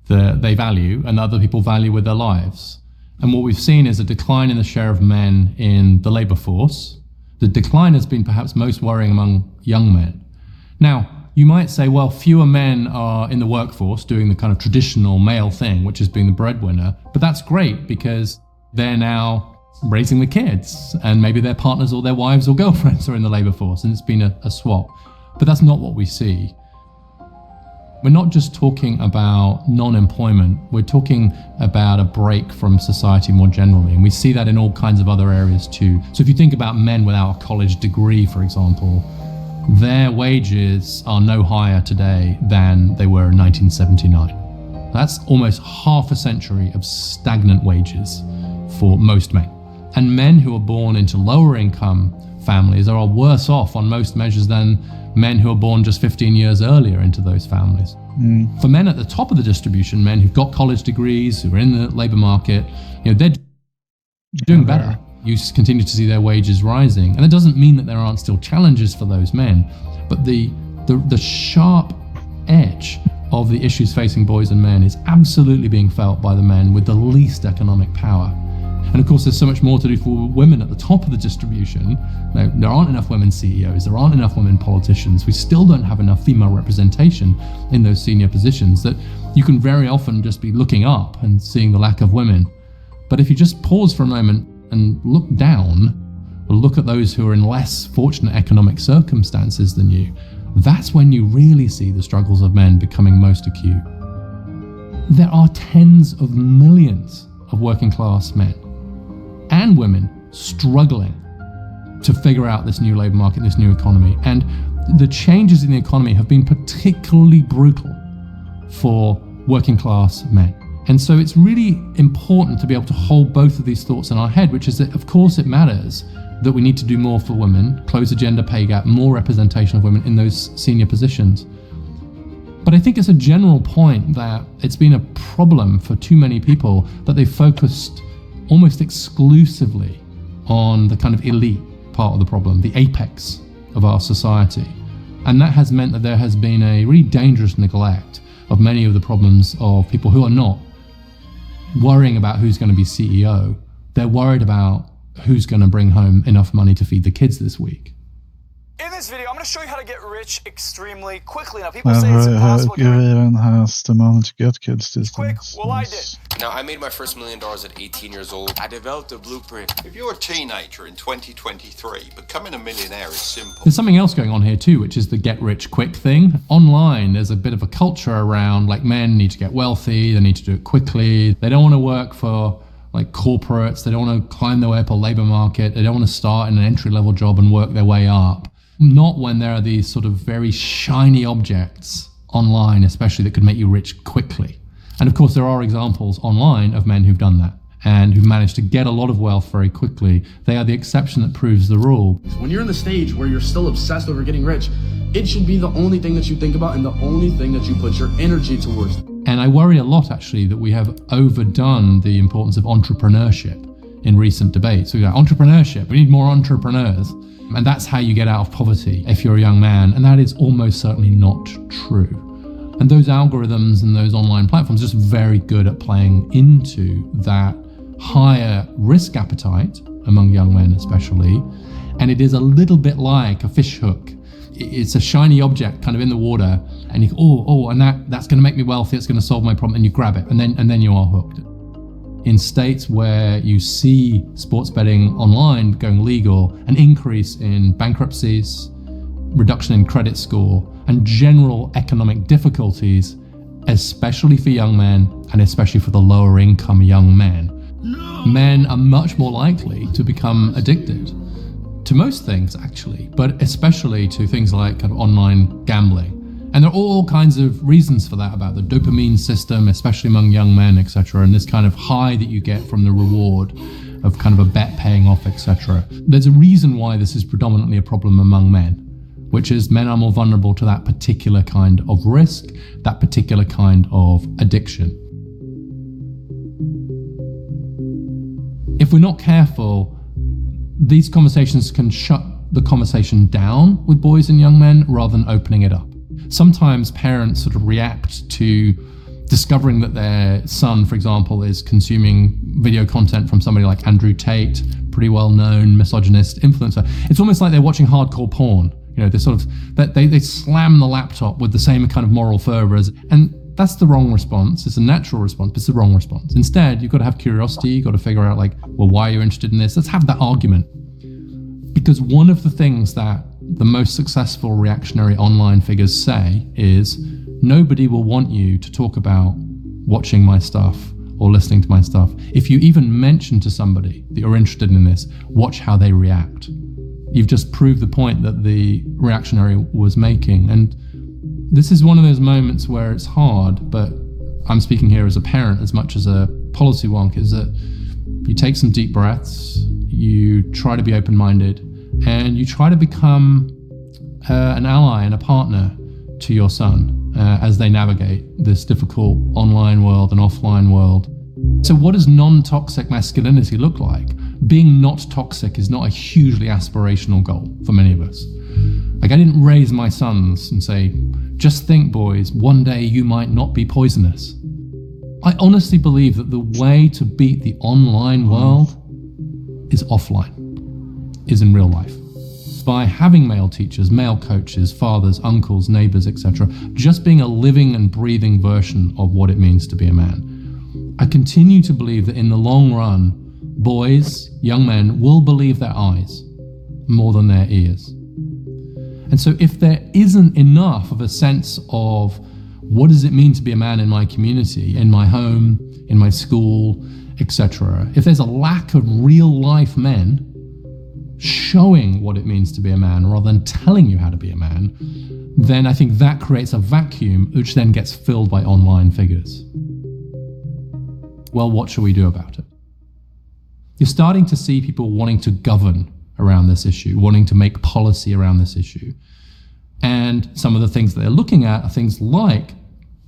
that they value and other people value with their lives. And what we've seen is a decline in the share of men in the labour force. The decline has been perhaps most worrying among young men. Now, you might say, well, fewer men are in the workforce doing the kind of traditional male thing, which is being the breadwinner. But that's great because they're now raising the kids, and maybe their partners or their wives or girlfriends are in the labor force, and it's been a swap. But that's not what we see. We're not just talking about non-employment, we're talking about a break from society more generally, and we see that in all kinds of other areas too. So if you think about men without a college degree, for example, their wages are no higher today than they were in 1979. That's almost half a century of stagnant wages for most men. And men who are born into lower income families are worse off on most measures than men who are born just 15 years earlier into those families. For men at the top of the distribution, men who've got college degrees, who are in the labor market, they're doing better. You continue to see their wages rising. And it doesn't mean that there aren't still challenges for those men, but the sharp edge of the issues facing boys and men is absolutely being felt by the men with the least economic power. And of course, there's so much more to do for women at the top of the distribution. There aren't enough women CEOs, there aren't enough women politicians. We still don't have enough female representation in those senior positions, that you can very often just be looking up and seeing the lack of women. But if you just pause for a moment and look down, or look at those who are in less fortunate economic circumstances than you, that's when you really see the struggles of men becoming most acute. There are tens of millions of working class men and women struggling to figure out this new labor market, this new economy. And the changes in the economy have been particularly brutal for working class men. And so it's really important to be able to hold both of these thoughts in our head, which is that, of course, it matters that we need to do more for women, close the gender pay gap, more representation of women in those senior positions. But I think it's a general point that it's been a problem for too many people that they focused almost exclusively on the kind of elite part of the problem, the apex of our society. And that has meant that there has been a really dangerous neglect of many of the problems of people who are not worrying about who's going to be CEO. They're worried about who's going to bring home enough money to feed the kids this week. In this video, I'm going to show you how to get rich extremely quickly. Now, people say it's impossible. Even has the money to get kids these Quick, days. well, I did. Now, I made my first $1 million at 18 years old. I developed a blueprint. If you're a teenager in 2023, becoming a millionaire is simple. There's something else going on here too, which is the get rich quick thing. Online, there's a bit of a culture around like men need to get wealthy, they need to do it quickly. They don't want to work for like corporates, they don't want to climb their way up a labor market, they don't want to start in an entry-level job and work their way up. Not when there are these sort of very shiny objects online, especially that could make you rich quickly. And of course, there are examples online of men who've done that and who've managed to get a lot of wealth very quickly. They are the exception that proves the rule. When you're in the stage where you're still obsessed over getting rich, it should be the only thing that you think about and the only thing that you put your energy towards. And I worry a lot, actually, that we have overdone the importance of entrepreneurship in recent debates. So we got entrepreneurship, we need more entrepreneurs. And that's how you get out of poverty if you're a young man. And that is almost certainly not true. And those algorithms and those online platforms are just very good at playing into that higher risk appetite among young men especially. And it is a little bit like a fish hook. It's a shiny object kind of in the water, and you go, and that's going to make me wealthy, it's going to solve my problem, and you grab it, and then you are hooked. In states where you see sports betting online going legal, an increase in bankruptcies, reduction in credit score, and general economic difficulties, especially for young men and especially for the lower income young men. Men are much more likely to become addicted to most things, actually, but especially to things like kind of online gambling. And there are all kinds of reasons for that, about the dopamine system, especially among young men, etc., and this kind of high that you get from the reward of kind of a bet paying off, etc. There's a reason why this is predominantly a problem among men, which is men are more vulnerable to that particular kind of risk, that particular kind of addiction. If we're not careful, these conversations can shut the conversation down with boys and young men rather than opening it up. Sometimes parents sort of react to discovering that their son, for example, is consuming video content from somebody like Andrew Tate, pretty well-known misogynist influencer. It's almost like they're watching hardcore porn. You know, they slam the laptop with the same kind of moral fervor and that's the wrong response. It's a natural response, but it's the wrong response. Instead, you've got to have curiosity. You've got to figure out, like, well, why are you interested in this? Let's have that argument. Because one of the things that the most successful reactionary online figures say is, nobody will want you to talk about watching my stuff or listening to my stuff. If you even mention to somebody that you're interested in this, watch how they react. You've just proved the point that the reactionary was making. And this is one of those moments where it's hard, but I'm speaking here as a parent as much as a policy wonk, is that you take some deep breaths, you try to be open-minded, and you try to become an ally and a partner to your son as they navigate this difficult online world and offline world. So what does non-toxic masculinity look like? Being not toxic is not a hugely aspirational goal for many of us. Like, I didn't raise my sons and say, just think, boys, one day you might not be poisonous. I honestly believe that the way to beat the online world is offline, is in real life. By having male teachers, male coaches, fathers, uncles, neighbors, etc., just being a living and breathing version of what it means to be a man. I continue to believe that in the long run, boys, young men, will believe their eyes more than their ears. And so if there isn't enough of a sense of what does it mean to be a man in my community, in my home, in my school, etc., if there's a lack of real life men showing what it means to be a man rather than telling you how to be a man, then I think that creates a vacuum which then gets filled by online figures. Well, what shall we do about it? You're starting to see people wanting to govern around this issue, wanting to make policy around this issue. And some of the things that they're looking at are things like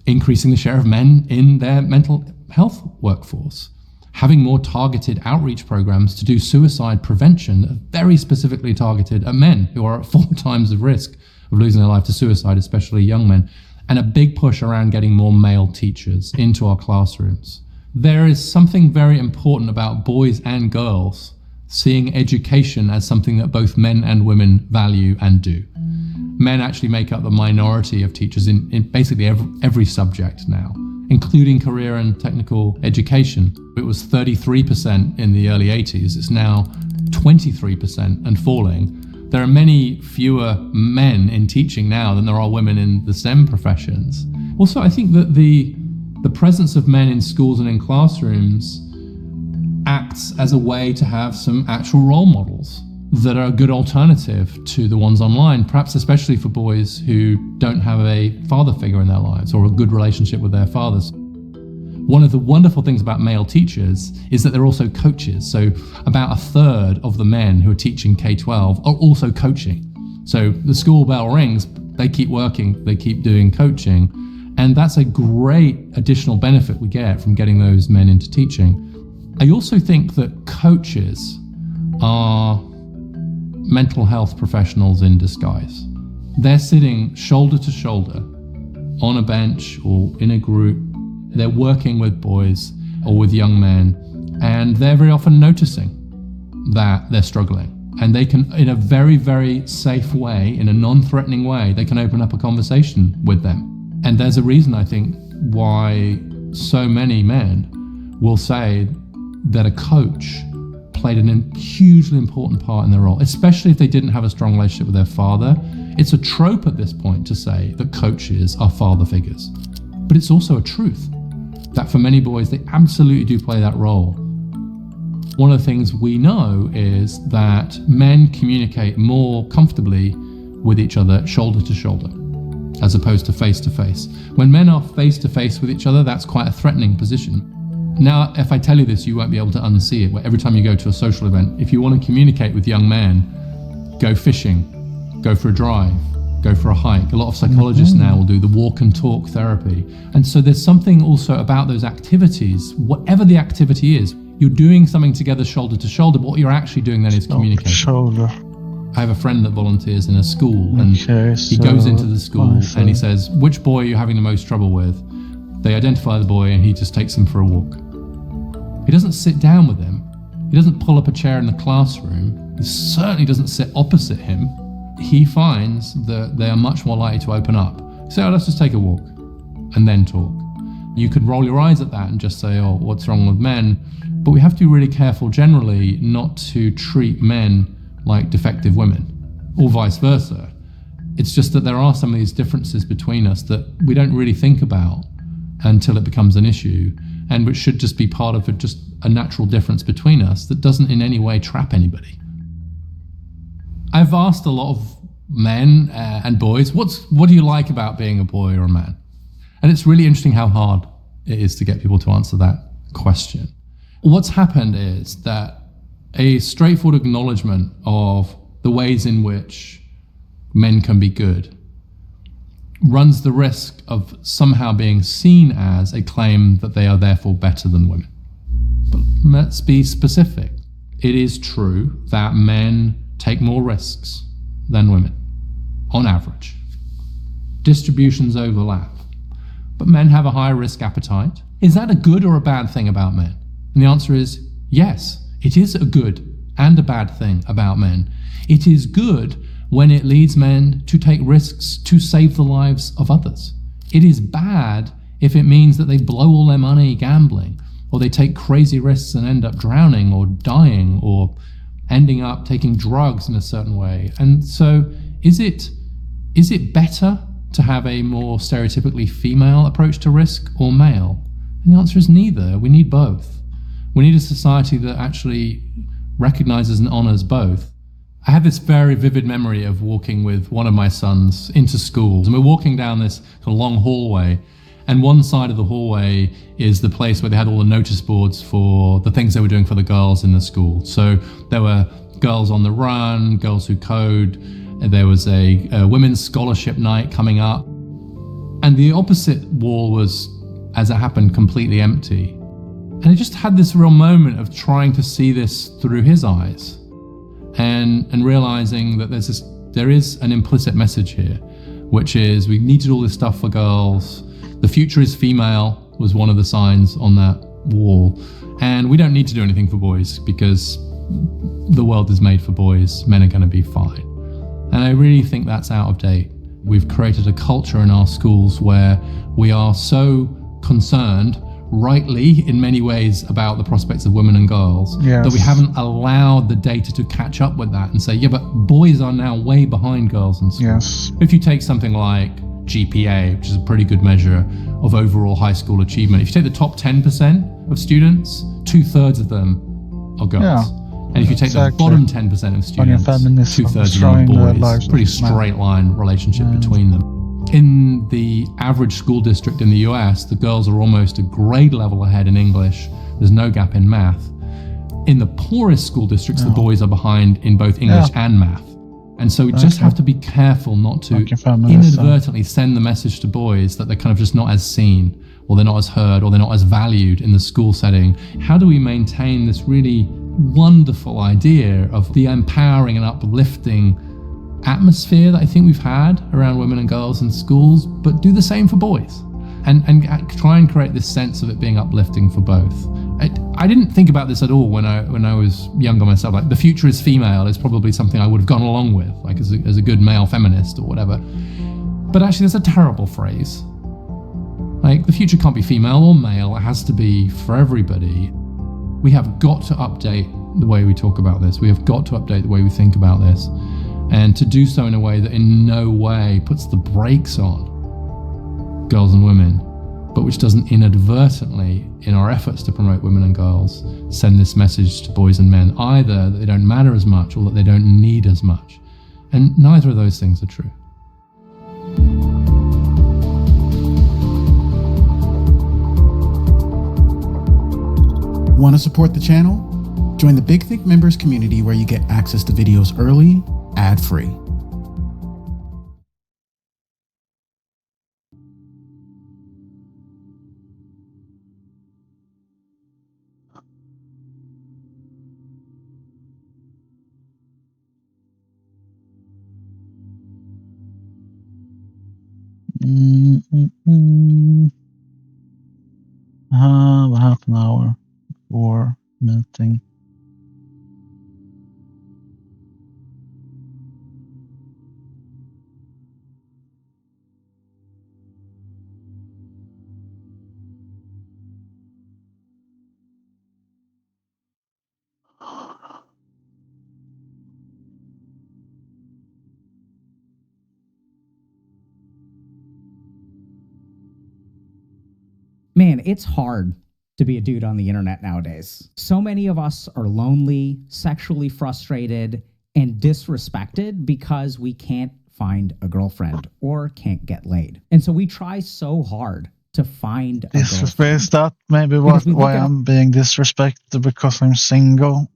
increasing the share of men in their mental health workforce, having more targeted outreach programs to do suicide prevention, very specifically targeted at men who are at 4 times the risk of losing their life to suicide, especially young men, and a big push around getting more male teachers into our classrooms. There is something very important about boys and girls seeing education as something that both men and women value and do. Men actually make up the minority of teachers in basically every subject now, including career and technical education. It was 33% in the early 80s. It's now 23% and falling. There are many fewer men in teaching now than there are women in the STEM professions. Also, I think that the presence of men in schools and in classrooms acts as a way to have some actual role models that are a good alternative to the ones online, perhaps especially for boys who don't have a father figure in their lives or a good relationship with their fathers. One of the wonderful things about male teachers is that they're also coaches. So about 1/3 of the men who are teaching K-12 are also coaching. So the school bell rings, they keep working, they keep doing coaching. And that's a great additional benefit we get from getting those men into teaching. I also think that coaches are mental health professionals in disguise. They're sitting shoulder to shoulder on a bench or in a group. They're working with boys or with young men, and they're very often noticing that they're struggling. And they can, in a very, very safe way, in a non-threatening way, they can open up a conversation with them. And there's a reason, I think, why so many men will say that a coach played a hugely important part in their role, especially if they didn't have a strong relationship with their father. It's a trope at this point to say that coaches are father figures. But it's also a truth that for many boys, they absolutely do play that role. One of the things we know is that men communicate more comfortably with each other shoulder to shoulder, as opposed to face to face. When men are face to face with each other, that's quite a threatening position. Now, if I tell you this, you won't be able to unsee it. Every time you go to a social event, if you want to communicate with young men, go fishing, go for a drive, go for a hike. A lot of psychologists now will do the walk and talk therapy. And so there's something also about those activities, whatever the activity is, you're doing something together shoulder to shoulder, but what you're actually doing then is communicating. Shoulder. I have a friend that volunteers in a school, and he goes into the school and he says, which boy are you having the most trouble with? They identify the boy and he just takes him for a walk. He doesn't sit down with him. He doesn't pull up a chair in the classroom. He certainly doesn't sit opposite him he finds that they are much more likely to open up. So let's just take a walk and then talk. You could roll your eyes at that and just say, oh, what's wrong with men? But we have to be really careful generally not to treat men like defective women, or vice versa. It's just that there are some of these differences between us that we don't really think about until it becomes an issue, and which should just be part of just a natural difference between us that doesn't in any way trap anybody. I've asked a lot of men and boys, what do you like about being a boy or a man? And it's really interesting how hard it is to get people to answer that question. What's happened is that a straightforward acknowledgement of the ways in which men can be good runs the risk of somehow being seen as a claim that they are therefore better than women. But let's be specific. It is true that men take more risks than women, on average. Distributions overlap, but men have a higher risk appetite. Is that a good or a bad thing about men? And the answer is yes, it is a good and a bad thing about men. It is good when it leads men to take risks to save the lives of others. It is bad if it means that they blow all their money gambling, or they take crazy risks and end up drowning or dying or ending up taking drugs in a certain way. And so is it better to have a more stereotypically female approach to risk or male? And the answer is neither. We need both. We need a society that actually recognizes and honors both. I have this very vivid memory of walking with one of my sons into schools, and we're walking down this long hallway, and one side of the hallway is the place where they had all the notice boards for the things they were doing for the girls in the school. So there were girls on the run, girls who code, and there was a women's scholarship night coming up, and the opposite wall was, as it happened, completely empty. And I just had this real moment of trying to see this through his eyes, and realizing that there is an implicit message here, which is we need to do all this stuff for girls. The future is female was one of the signs on that wall, and we don't need to do anything for boys because the world is made for boys. Men are going to be fine. And I really think that's out of date. We've created a culture in our schools where we are so concerned, rightly in many ways, about the prospects of women and girls, that we haven't allowed the data to catch up with that and say, yeah, but boys are now way behind girls in school. Yes. If you take something like GPA, which is a pretty good measure of overall high school achievement, if you take the top 10% of students, 2/3 of them are girls. Yeah. And if you take the bottom 10% of students, 2/3 of them are boys. Pretty straight line relationship between them. In the average school district in the US, the girls are almost a grade level ahead in English. There's no gap in math. In the poorest school districts, the boys are behind in both English and math. And so we just have to be careful not to inadvertently send the message to boys that they're kind of just not as seen, or they're not as heard, or they're not as valued in the school setting. How do we maintain this really wonderful idea of the empowering and uplifting atmosphere that I think we've had around women and girls in schools, but do the same for boys, and try and create this sense of it being uplifting for both. I didn't think about this at all when I was younger myself. Like, the future is female is probably something I would have gone along with, like as a good male feminist or whatever. But actually, that's a terrible phrase. Like, the future can't be female or male. It has to be for everybody. We have got to update the way we talk about this. We have got to update the way we think about this. And to do so in a way that in no way puts the brakes on girls and women, but which doesn't inadvertently, in our efforts to promote women and girls, send this message to boys and men, either that they don't matter as much or that they don't need as much. And neither of those things are true. Want to support the channel? Join the Big Think members community where you get access to videos early, ad-free. Half an hour for meeting. Man, it's hard to be a dude on the internet nowadays. So many of us are lonely, sexually frustrated, and disrespected because we can't find a girlfriend or can't get laid. And so we try so hard to find a Disrespect, girlfriend. is that maybe Because we look why at- I'm being disrespected because I'm single?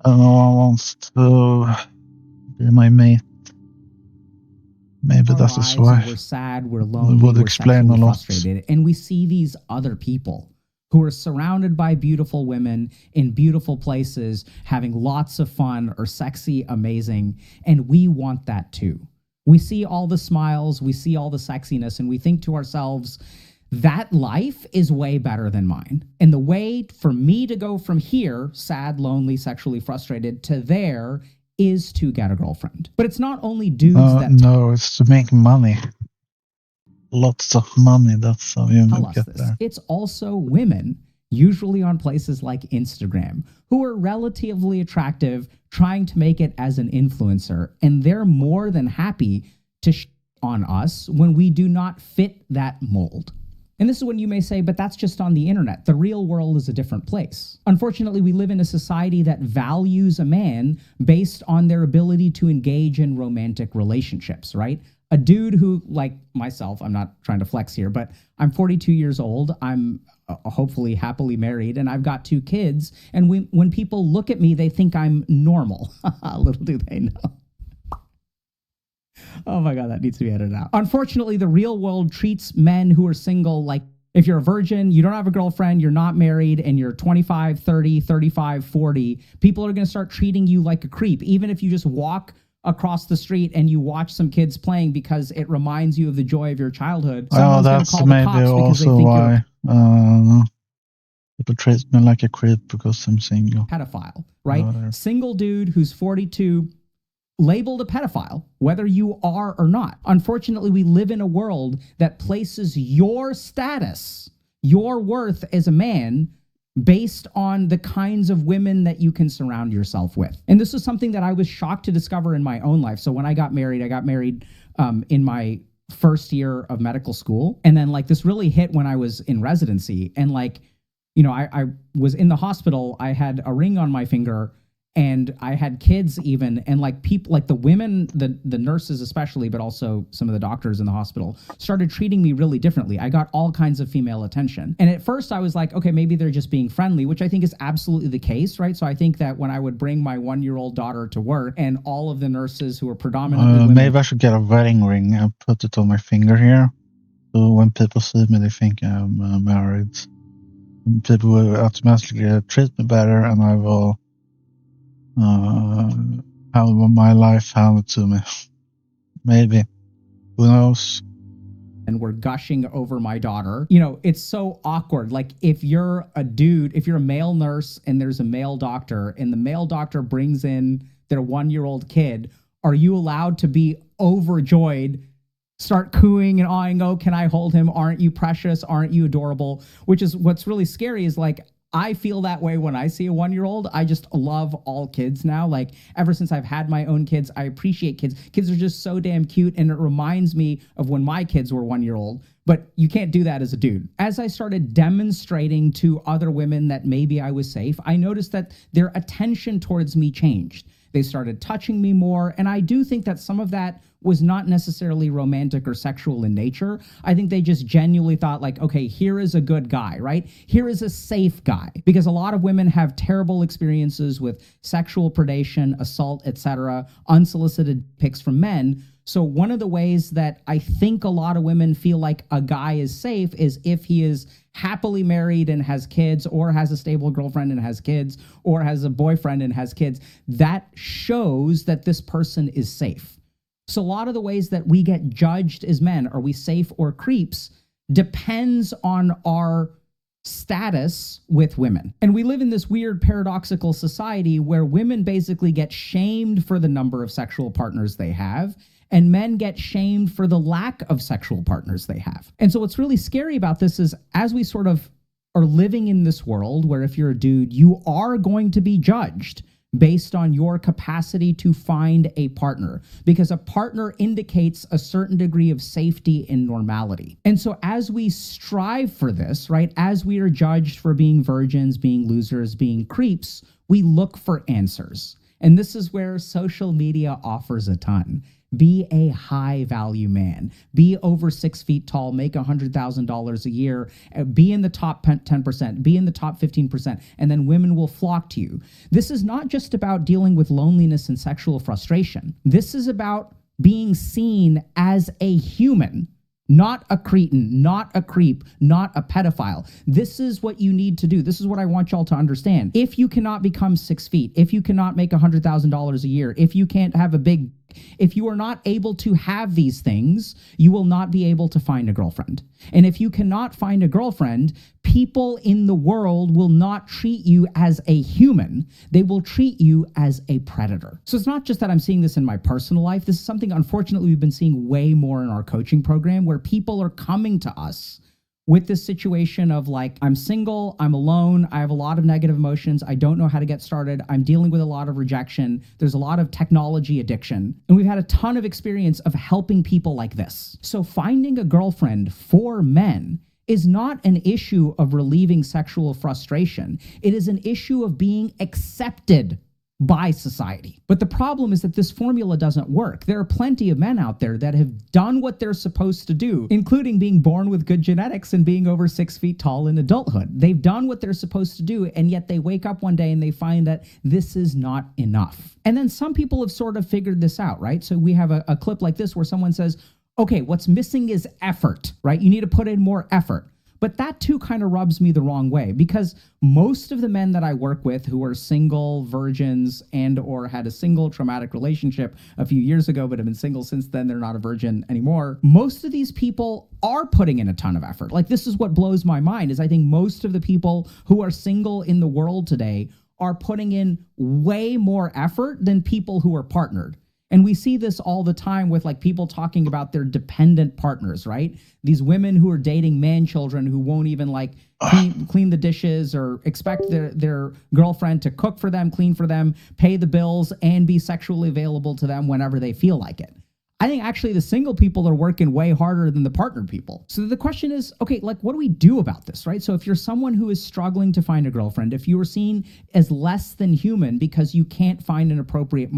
I don't know, no one wants to be my mate. Maybe our that is lives, why. and we're sad, we're lonely, would we're explain sexually a lot. frustrated, and we see these other people who are surrounded by beautiful women in beautiful places, having lots of fun or sexy, amazing, and we want that too. We see all the smiles, we see all the sexiness, and we think to ourselves, that life is way better than mine. And the way for me to go from here, sad, lonely, sexually frustrated, to there is to get a girlfriend. But it's not only dudes that No, it's to make money. Lots of money, that's how you tell us get this. there. It's also women, usually on places like Instagram, who are relatively attractive, trying to make it as an influencer. And they're more than happy to on us when we do not fit that mold. And this is when you may say, but that's just on the internet. The real world is a different place. Unfortunately, we live in a society that values a man based on their ability to engage in romantic relationships, right? A dude who, like myself, I'm not trying to flex here, but I'm 42 years old. I'm hopefully happily married, and I've got 2 kids. And when people look at me, they think I'm normal. Little do they know. Oh my God, that needs to be edited out. Unfortunately, the real world treats men who are single like if you're a virgin, you don't have a girlfriend, you're not married, and you're 25, 30, 35, 40, people are going to start treating you like a creep, even if you just walk across the street and you watch some kids playing because it reminds you of the joy of your childhood. Oh, that's maybe also why people treat me like a creep because I'm single. Pedophile, right? Single dude who's 42, labeled a pedophile, whether you are or not. Unfortunately, we live in a world that places your status, your worth as a man, based on the kinds of women that you can surround yourself with. And this is something that I was shocked to discover in my own life. So when I got married in my first year of medical school. And then like this really hit when I was in residency. And like, you know, I was in the hospital, I had a ring on my finger, and I had kids even, and like people, like the women, the nurses especially, but also some of the doctors in the hospital started treating me really differently. I got all kinds of female attention. And at first I was like, okay, maybe they're just being friendly, which I think is absolutely the case, right? So I think that when I would bring my 1-year-old daughter to work and all of the nurses who were predominantly women. Maybe I should get a wedding ring and put it on my finger here. So when people see me, they think I'm married. And people will automatically treat me better, and I will have my life handed to me. Maybe. Who knows? And we're gushing over my daughter. You know, it's so awkward. Like if you're a dude, if you're a male nurse and there's a male doctor and the male doctor brings in their 1-year-old kid, are you allowed to be overjoyed, start cooing and awing, oh, can I hold him? Aren't you precious? Aren't you adorable? Which is what's really scary is like, I feel that way when I see a 1-year-old. I just love all kids now. Like ever since I've had my own kids, I appreciate kids. Kids are just so damn cute. And it reminds me of when my kids were 1-year-old, but you can't do that as a dude. As I started demonstrating to other women that maybe I was safe, I noticed that their attention towards me changed. They started touching me more. And I do think that some of that was not necessarily romantic or sexual in nature. I think they just genuinely thought like, okay, here is a good guy, right? Here is a safe guy. Because a lot of women have terrible experiences with sexual predation, assault, etc., unsolicited pics from men. So one of the ways that I think a lot of women feel like a guy is safe is if he is happily married and has kids, or has a stable girlfriend and has kids, or has a boyfriend and has kids. That shows that this person is safe. So a lot of the ways that we get judged as men, are we safe or creeps, depends on our status with women. And we live in this weird paradoxical society where women basically get shamed for the number of sexual partners they have, and men get shamed for the lack of sexual partners they have. And so what's really scary about this is as we sort of are living in this world where if you're a dude, you are going to be judged based on your capacity to find a partner, because a partner indicates a certain degree of safety and normality. And so as we strive for this, right, as we are judged for being virgins, being losers, being creeps, we look for answers. And this is where social media offers a ton. Be a high value man. Be over 6 feet tall, make $100,000 a year, be in the top 10%, be in the top 15%, and then women will flock to you. This is not just about dealing with loneliness and sexual frustration. This is about being seen as a human, not a cretin, not a creep, not a pedophile. This is what you need to do. This is what I want y'all to understand. If you cannot become 6 feet, if you cannot make $100,000 a year, if you can't have a big, if you are not able to have these things, you will not be able to find a girlfriend. And if you cannot find a girlfriend, people in the world will not treat you as a human. They will treat you as a predator. So it's not just that I'm seeing this in my personal life. This is something, unfortunately, we've been seeing way more in our coaching program, where people are coming to us with this situation of like, I'm single, I'm alone, I have a lot of negative emotions, I don't know how to get started, I'm dealing with a lot of rejection, there's a lot of technology addiction. And we've had a ton of experience of helping people like this. So finding a girlfriend for men is not an issue of relieving sexual frustration. It is an issue of being accepted by society. But the problem is that this formula doesn't work. There are plenty of men out there that have done what they're supposed to do, including being born with good genetics and being over 6 feet tall in adulthood. They've done what they're supposed to do, and yet they wake up one day and they find that this is not enough. And then some people have sort of figured this out, right? So we have a clip like this where someone says, okay, what's missing is effort, right? You need to put in more effort. But that too kind of rubs me the wrong way, because most of the men that I work with who are single, virgins, and or had a single traumatic relationship a few years ago but have been single since then, they're not a virgin anymore, most of these people are putting in a ton of effort. Like, this is what blows my mind, is I think most of the people who are single in the world today are putting in way more effort than people who are partnered. And we see this all the time with like people talking about their dependent partners, right? These women who are dating man children who won't even like clean the dishes or expect their girlfriend to cook for them, clean for them, pay the bills, and be sexually available to them whenever they feel like it. I think actually the single people are working way harder than the partnered people. So the question is, okay, like, what do we do about this, right? So if you're someone who is struggling to find a girlfriend, if you are seen as less than human because you can't find an appropriate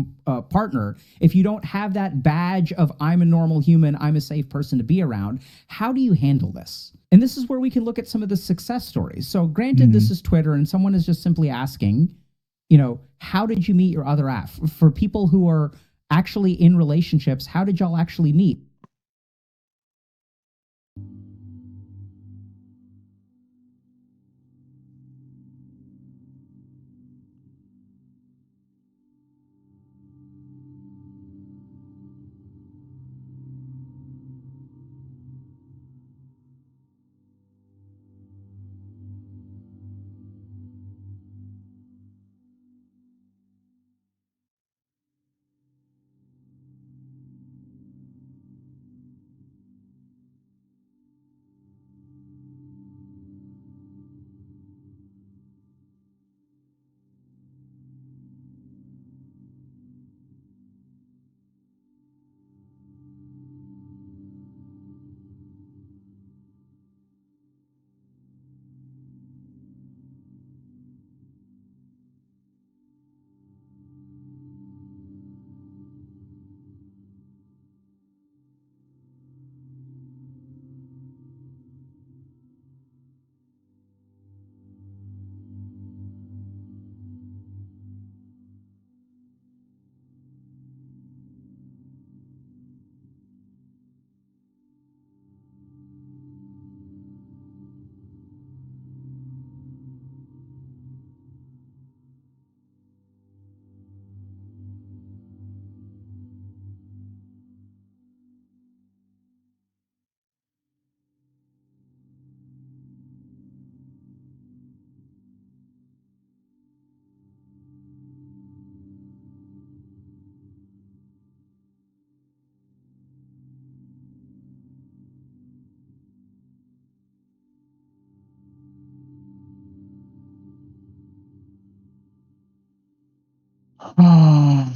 partner, if you don't have that badge of I'm a normal human, I'm a safe person to be around, how do you handle this? And this is where we can look at some of the success stories. So granted, this is Twitter and someone is just simply asking, you know, how did you meet your other half? For people who are actually in relationships, how did y'all actually meet? Oh.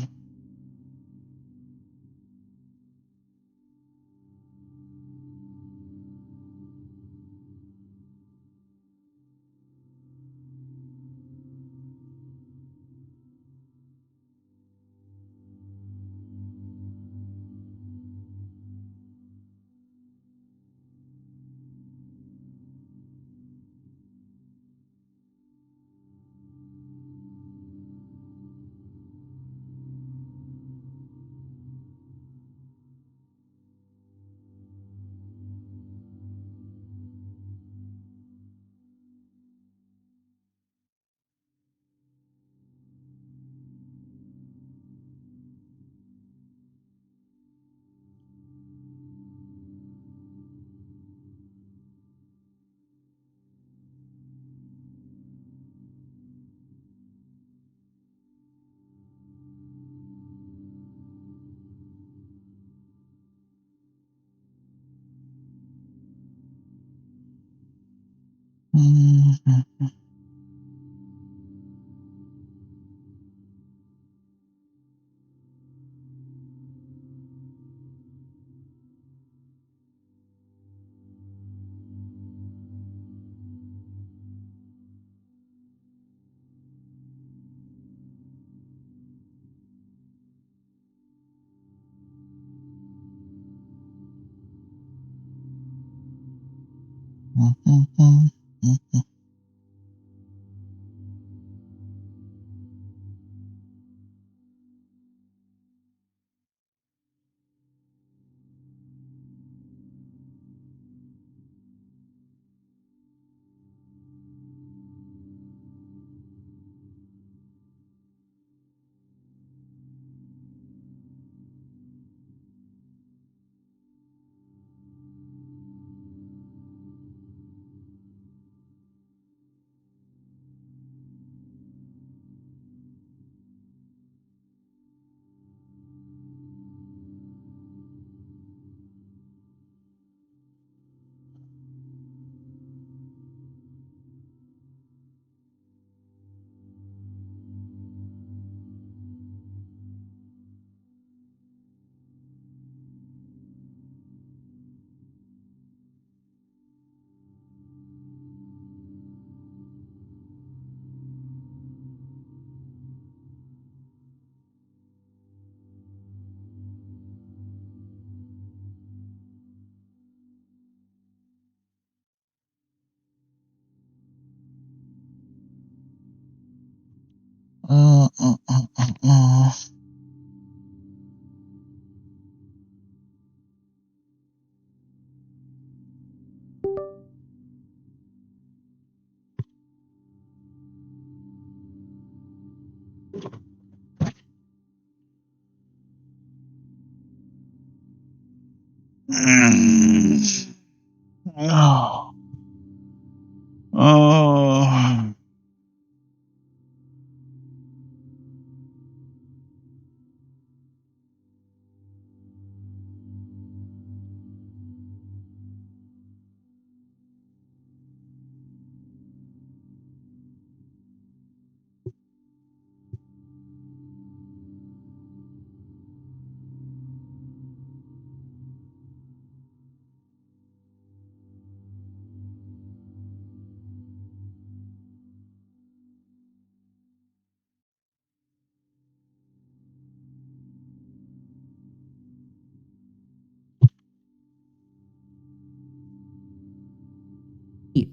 Oh.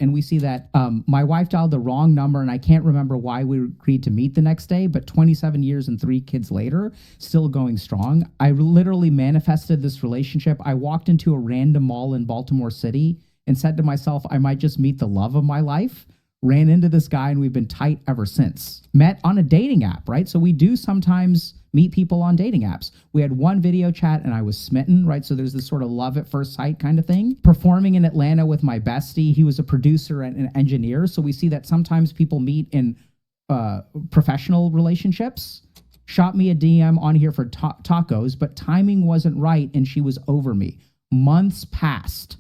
And we see that my wife dialed the wrong number, and I can't remember why we agreed to meet the next day, but 27 years and 3 kids later, still going strong. I literally manifested this relationship. I walked into a random mall in Baltimore City and said to myself, I might just meet the love of my life. Ran into this guy, and we've been tight ever since. Met on a dating app, right? So we do sometimes meet people on dating apps. We had one video chat and I was smitten, right? So there's this sort of love at first sight kind of thing. Performing in Atlanta with my bestie, he was a producer and an engineer. So we see that sometimes people meet in professional relationships. Shot me a DM on here for tacos, but timing wasn't right and she was over me. Months passed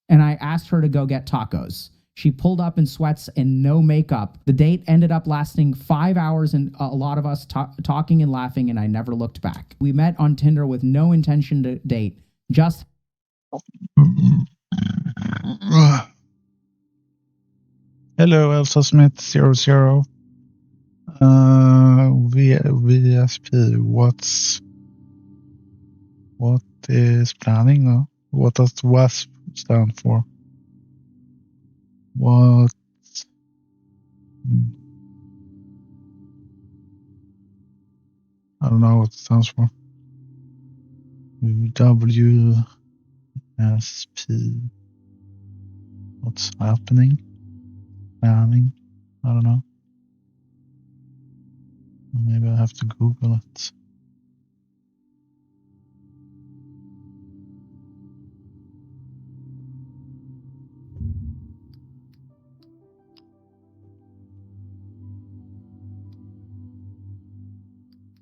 and I asked her to go get tacos. She pulled up in sweats and no makeup. The date ended up lasting 5 hours and a lot of us talking and laughing, and I never looked back. We met on Tinder with no intention to date, just... Hello, Elsa Smith 00. VSP, what is planning now? What does WASP stand for? What? I don't know what it stands for. WSP. What's happening? Planning? I don't know. Maybe I have to Google it.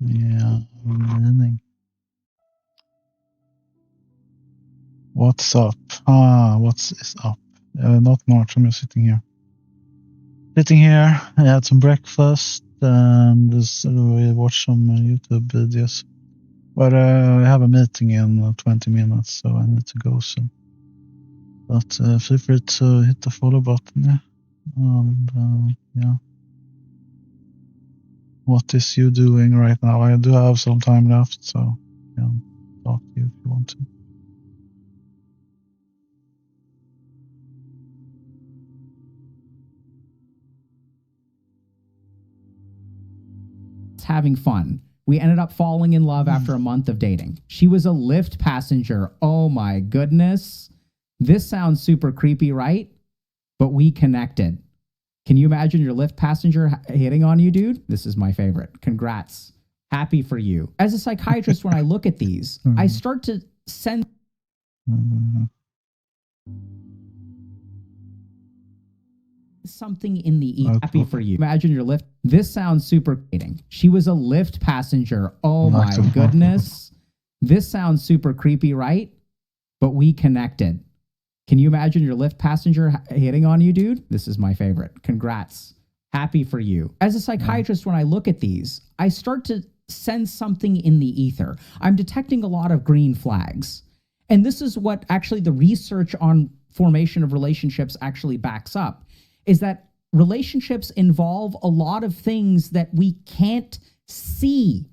Yeah, meaning. What's up? What is up? Not much. I'm just sitting here. I had some breakfast and we watched some YouTube videos. But I have a meeting in 20 minutes, so I need to go soon. But feel free to hit the follow button, yeah. And yeah. What is you doing right now? I do have some time left, so I can talk to you if you want to. Having fun. We ended up falling in love after a month of dating. She was a Lyft passenger. Oh my goodness. This sounds super creepy, right? But we connected. Can you imagine your Lyft passenger hitting on you, dude? This is my favorite. Congrats. Happy for you. As a psychiatrist, when I look at these, I start to sense something in the happy for you. Imagine your Lyft. This sounds super dating. She was a Lyft passenger. Oh my goodness. This sounds super creepy, right? But we connected. Can you imagine your Lyft passenger hitting on you, dude? This is my favorite. Congrats. Happy for you. As a psychiatrist, when I look at these, I start to sense something in the ether. I'm detecting a lot of green flags. And this is what actually the research on formation of relationships actually backs up, is that relationships involve a lot of things that we can't see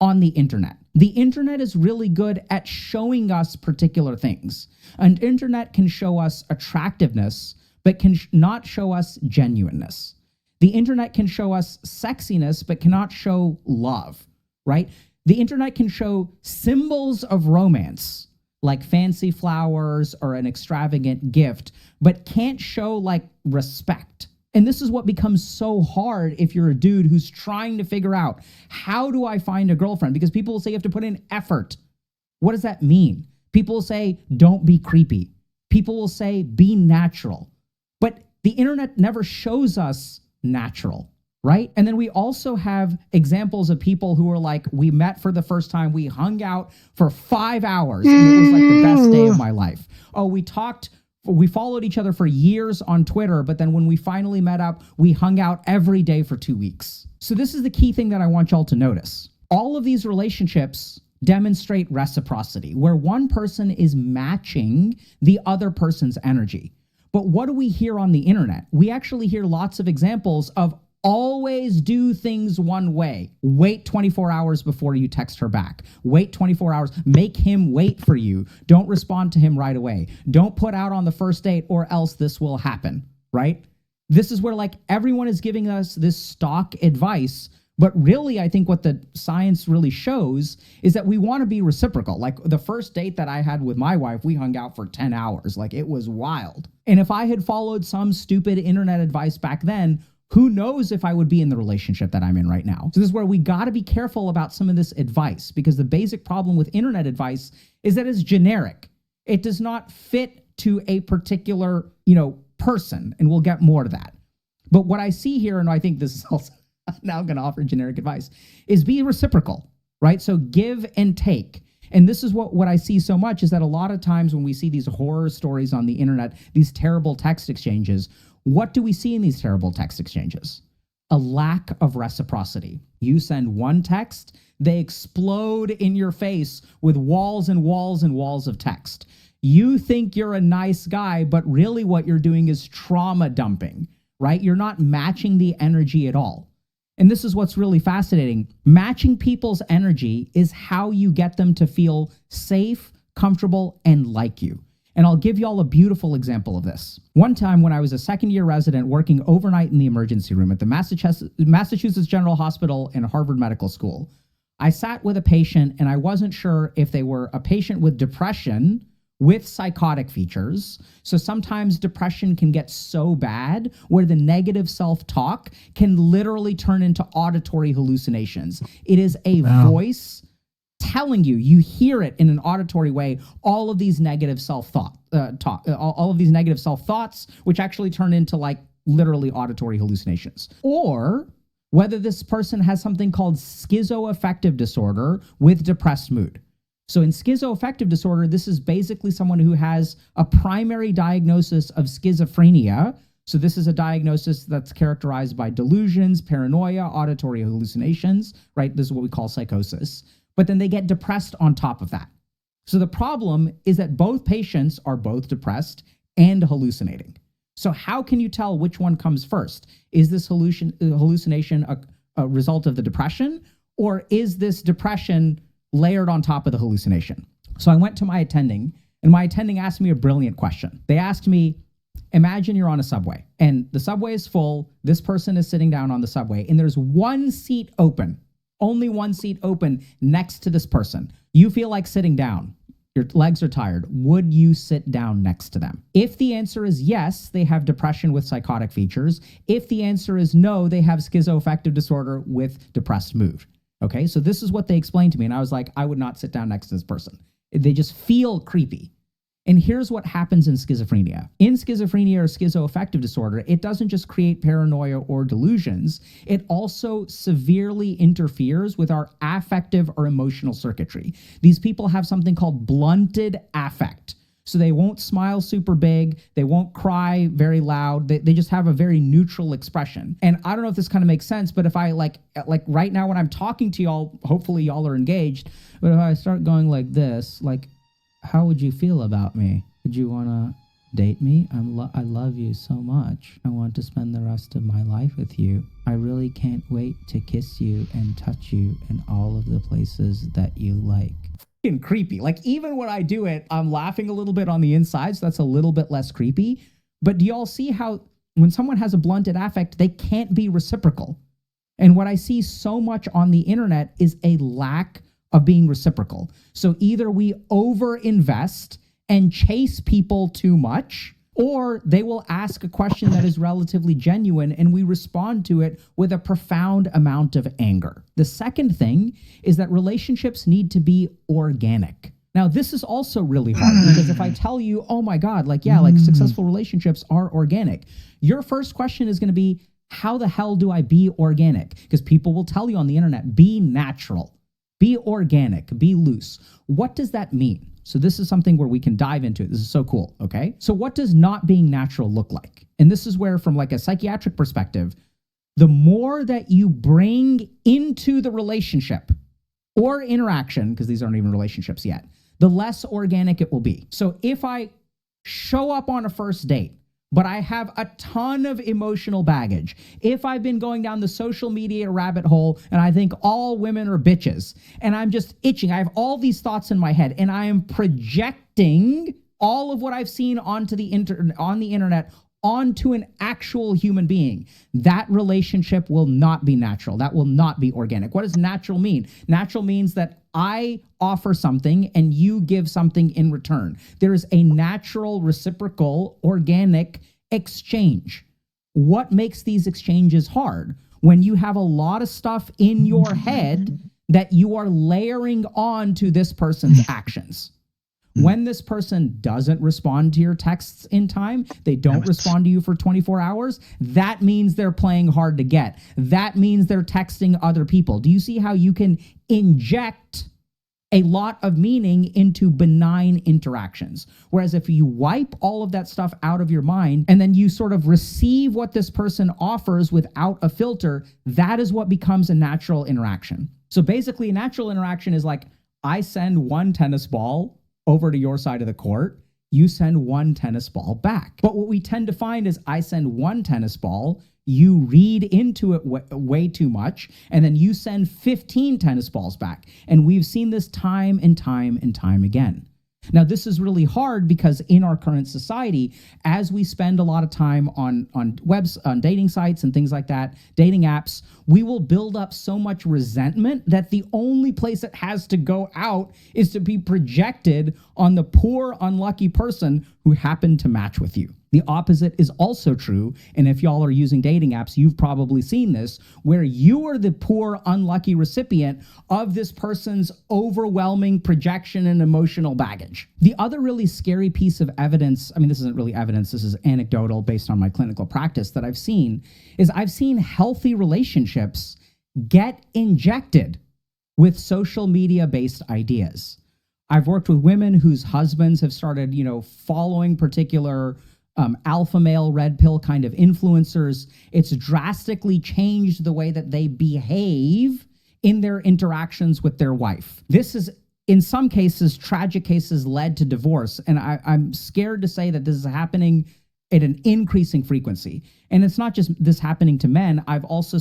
on the internet. The internet is really good at showing us particular things. And internet can show us attractiveness, but can not show us genuineness. The internet can show us sexiness, but cannot show love, right? The internet can show symbols of romance, like fancy flowers or an extravagant gift, but can't show like respect. And this is what becomes so hard if you're a dude who's trying to figure out, how do I find a girlfriend? Because people will say you have to put in effort. What does that mean? People will say, don't be creepy. People will say, be natural. But the internet never shows us natural, right? And then we also have examples of people who are like, we met for the first time, we hung out for 5 hours, and it was like the best day of my life. Oh, we followed each other for years on Twitter, but then when we finally met up, we hung out every day for 2 weeks. So this is the key thing that I want y'all to notice. All of these relationships demonstrate reciprocity, where one person is matching the other person's energy. But what do we hear on the internet? We actually hear lots of examples of always do things one way. Wait 24 hours before you text her back. Wait 24 hours. Make him wait for you. Don't respond to him right away. Don't put out on the first date or else this will happen, right? This is where like everyone is giving us this stock advice. But really, I think what the science really shows is that we want to be reciprocal. Like the first date that I had with my wife, we hung out for 10 hours. Like it was wild. And if I had followed some stupid internet advice back then, who knows if I would be in the relationship that I'm in right now. So this is where we got to be careful about some of this advice, because the basic problem with internet advice is that it's generic. It does not fit to a particular, person, and we'll get more to that. But what I see here, and I think this is also now going to offer generic advice, is be reciprocal, right? So give and take. And this is what I see so much, is that a lot of times when we see these horror stories on the internet, these terrible text exchanges, What do we see in these terrible text exchanges? A lack of reciprocity. You send one text, they explode in your face with walls and walls and walls of text. You think you're a nice guy, but really what you're doing is trauma dumping, right? You're not matching the energy at all. And this is what's really fascinating. Matching people's energy is how you get them to feel safe, comfortable, and like you. And I'll give you all a beautiful example of this. One time when I was a second-year resident working overnight in the emergency room at the Massachusetts General Hospital and Harvard Medical School, I sat with a patient and I wasn't sure if they were a patient with depression with psychotic features. So sometimes depression can get so bad where the negative self-talk can literally turn into auditory hallucinations. It is a voice telling you, you hear it in an auditory way, all of these negative self-thoughts, which actually turn into like literally auditory hallucinations. Or whether this person has something called schizoaffective disorder with depressed mood. So in schizoaffective disorder, this is basically someone who has a primary diagnosis of schizophrenia. So this is a diagnosis that's characterized by delusions, paranoia, auditory hallucinations, right? This is what we call psychosis. But then they get depressed on top of that. So the problem is that both patients are both depressed and hallucinating. So how can you tell which one comes first? Is this hallucination a result of the depression, or is this depression layered on top of the hallucination? So I went to my attending, and my attending asked me a brilliant question. They asked me, imagine you're on a subway, and the subway is full, this person is sitting down on the subway, and there's one seat open, only one seat open next to this person. You feel like sitting down. Your legs are tired. Would you sit down next to them? If the answer is yes, they have depression with psychotic features. If the answer is no, they have schizoaffective disorder with depressed mood. Okay, so this is what they explained to me. And I was like, I would not sit down next to this person. They just feel creepy. And here's what happens in schizophrenia. In schizophrenia or schizoaffective disorder, it doesn't just create paranoia or delusions, it also severely interferes with our affective or emotional circuitry. These people have something called blunted affect. So they won't smile super big, they won't cry very loud, they just have a very neutral expression. And I don't know if this kind of makes sense, but if I like right now when I'm talking to y'all, hopefully y'all are engaged, but if I start going like this, like, how would you feel about me? Would you want to date me? I love you so much. I want to spend the rest of my life with you. I really can't wait to kiss you and touch you in all of the places that you like. Fucking creepy. Like even when I do it, I'm laughing a little bit on the inside, so that's a little bit less creepy. But do y'all see how when someone has a blunted affect, they can't be reciprocal? And what I see so much on the internet is a lack of being reciprocal. So either we overinvest and chase people too much, or they will ask a question that is relatively genuine and we respond to it with a profound amount of anger. The second thing is that relationships need to be organic. Now, this is also really hard because if I tell you, oh my God, like successful relationships are organic, your first question is going to be, how the hell do I be organic? Because people will tell you on the internet, be natural. Be organic, be loose. What does that mean? So this is something where we can dive into it. This is so cool, okay? So what does not being natural look like? And this is where, from like a psychiatric perspective, the more that you bring into the relationship or interaction, because these aren't even relationships yet, the less organic it will be. So if I show up on a first date, but I have a ton of emotional baggage. If I've been going down the social media rabbit hole and I think all women are bitches and I'm just itching, I have all these thoughts in my head and I am projecting all of what I've seen onto the internet onto an actual human being, that relationship will not be natural. That will not be organic. What does natural mean? Natural means that I offer something and you give something in return. There is a natural, reciprocal, organic exchange. What makes these exchanges hard? When you have a lot of stuff in your head that you are layering on to this person's actions. When this person doesn't respond to your texts in time, they don't respond to you for 24 hours, that means they're playing hard to get. That means they're texting other people. Do you see how you can inject a lot of meaning into benign interactions. Whereas if you wipe all of that stuff out of your mind and then you sort of receive what this person offers without a filter, that is what becomes a natural interaction. So basically, a natural interaction is like, I send one tennis ball over to your side of the court, you send one tennis ball back. But what we tend to find is I send one tennis ball, you read into it way too much, and then you send 15 tennis balls back. And we've seen this time and time and time again. Now, this is really hard because in our current society, as we spend a lot of time on dating sites and things like that, dating apps, we will build up so much resentment that the only place it has to go out is to be projected on the poor, unlucky person who happened to match with you. The opposite is also true, and if y'all are using dating apps, you've probably seen this, where you are the poor, unlucky recipient of this person's overwhelming projection and emotional baggage. The other really scary piece of evidence, I mean, this isn't really evidence, this is anecdotal based on my clinical practice that I've seen, is I've seen healthy relationships get injected with social media-based ideas. I've worked with women whose husbands have started, following particular alpha male red pill kind of influencers. It's drastically changed the way that they behave in their interactions with their wife. This is, in some cases, tragic cases led to divorce. And I'm scared to say that this is happening at an increasing frequency. And it's not just this happening to men. I've also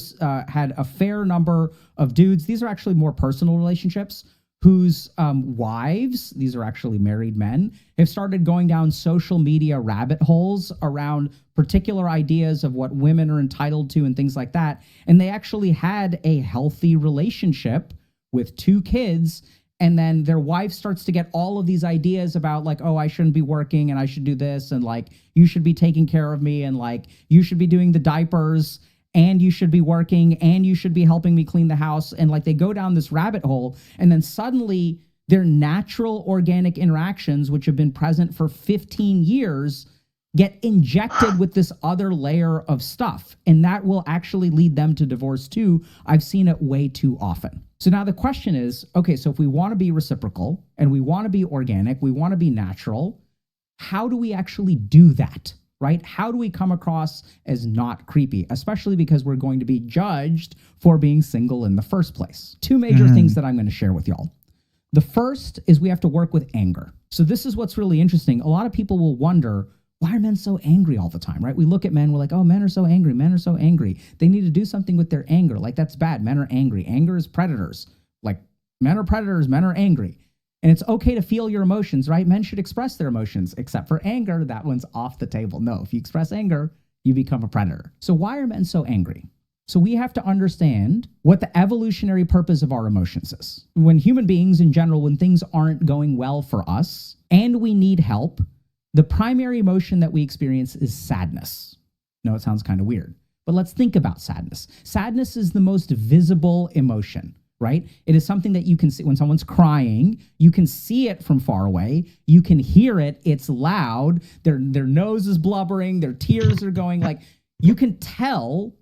had a fair number of dudes. These are actually more personal relationships whose wives, these are actually married men, have started going down social media rabbit holes around particular ideas of what women are entitled to and things like that. And they actually had a healthy relationship with 2 kids. And then their wife starts to get all of these ideas about like, oh, I shouldn't be working and I should do this. And like, you should be taking care of me. And like, you should be doing the diapers, and you should be working, and you should be helping me clean the house. And like, they go down this rabbit hole, and then suddenly their natural organic interactions, which have been present for 15 years, get injected with this other layer of stuff. And that will actually lead them to divorce too. I've seen it way too often. So now the question is, okay, so if we want to be reciprocal and we want to be organic, we want to be natural, how do we actually do that? Right? How do we come across as not creepy, especially because we're going to be judged for being single in the first place? 2 major things that I'm going to share with y'all. The first is we have to work with anger. So this is what's really interesting. A lot of people will wonder, why are men so angry all the time, right? We look at men, we're like, oh, men are so angry. Men are so angry. They need to do something with their anger. Like, that's bad. Men are angry. Anger is predators. Like, men are predators. Men are angry. And it's okay to feel your emotions, right? Men should express their emotions, except for anger. That one's off the table. No, if you express anger, you become a predator. So why are men so angry? So we have to understand what the evolutionary purpose of our emotions is. When human beings in general, when things aren't going well for us and we need help, the primary emotion that we experience is sadness. No, it sounds kind of weird, but let's think about sadness. Sadness is the most visible emotion. Right? It is something that you can see when someone's crying. You can see it from far away. You can hear it. It's loud. Their nose is blubbering. Their tears are going. Like, you can tell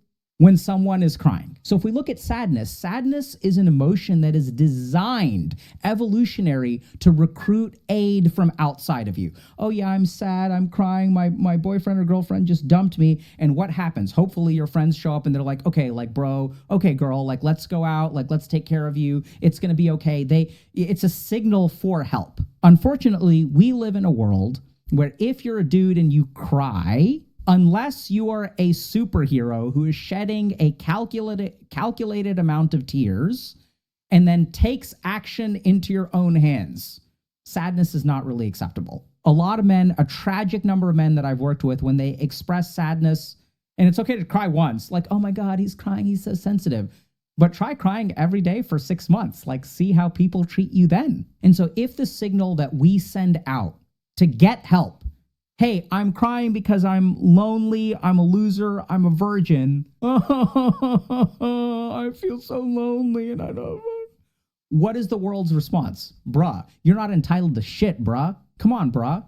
when someone is crying. So if we look at sadness, sadness is an emotion that is designed, evolutionary, to recruit aid from outside of you. Oh yeah, I'm sad, I'm crying, my boyfriend or girlfriend just dumped me, and what happens? Hopefully your friends show up and they're like, okay, like bro, okay girl, like let's go out, like let's take care of you, it's gonna be okay. It's a signal for help. Unfortunately, we live in a world where if you're a dude and you cry, unless you are a superhero who is shedding a calculated amount of tears and then takes action into your own hands, sadness is not really acceptable. A lot of men, a tragic number of men that I've worked with, when they express sadness, and it's okay to cry once, like, oh my God, he's crying, he's so sensitive. But try crying every day for 6 months. Like, see how people treat you then. And so if the signal that we send out to get help, hey, I'm crying because I'm lonely, I'm a loser, I'm a virgin. I feel so lonely and I don't. What is the world's response? Bruh, you're not entitled to shit, bruh. Come on, bruh.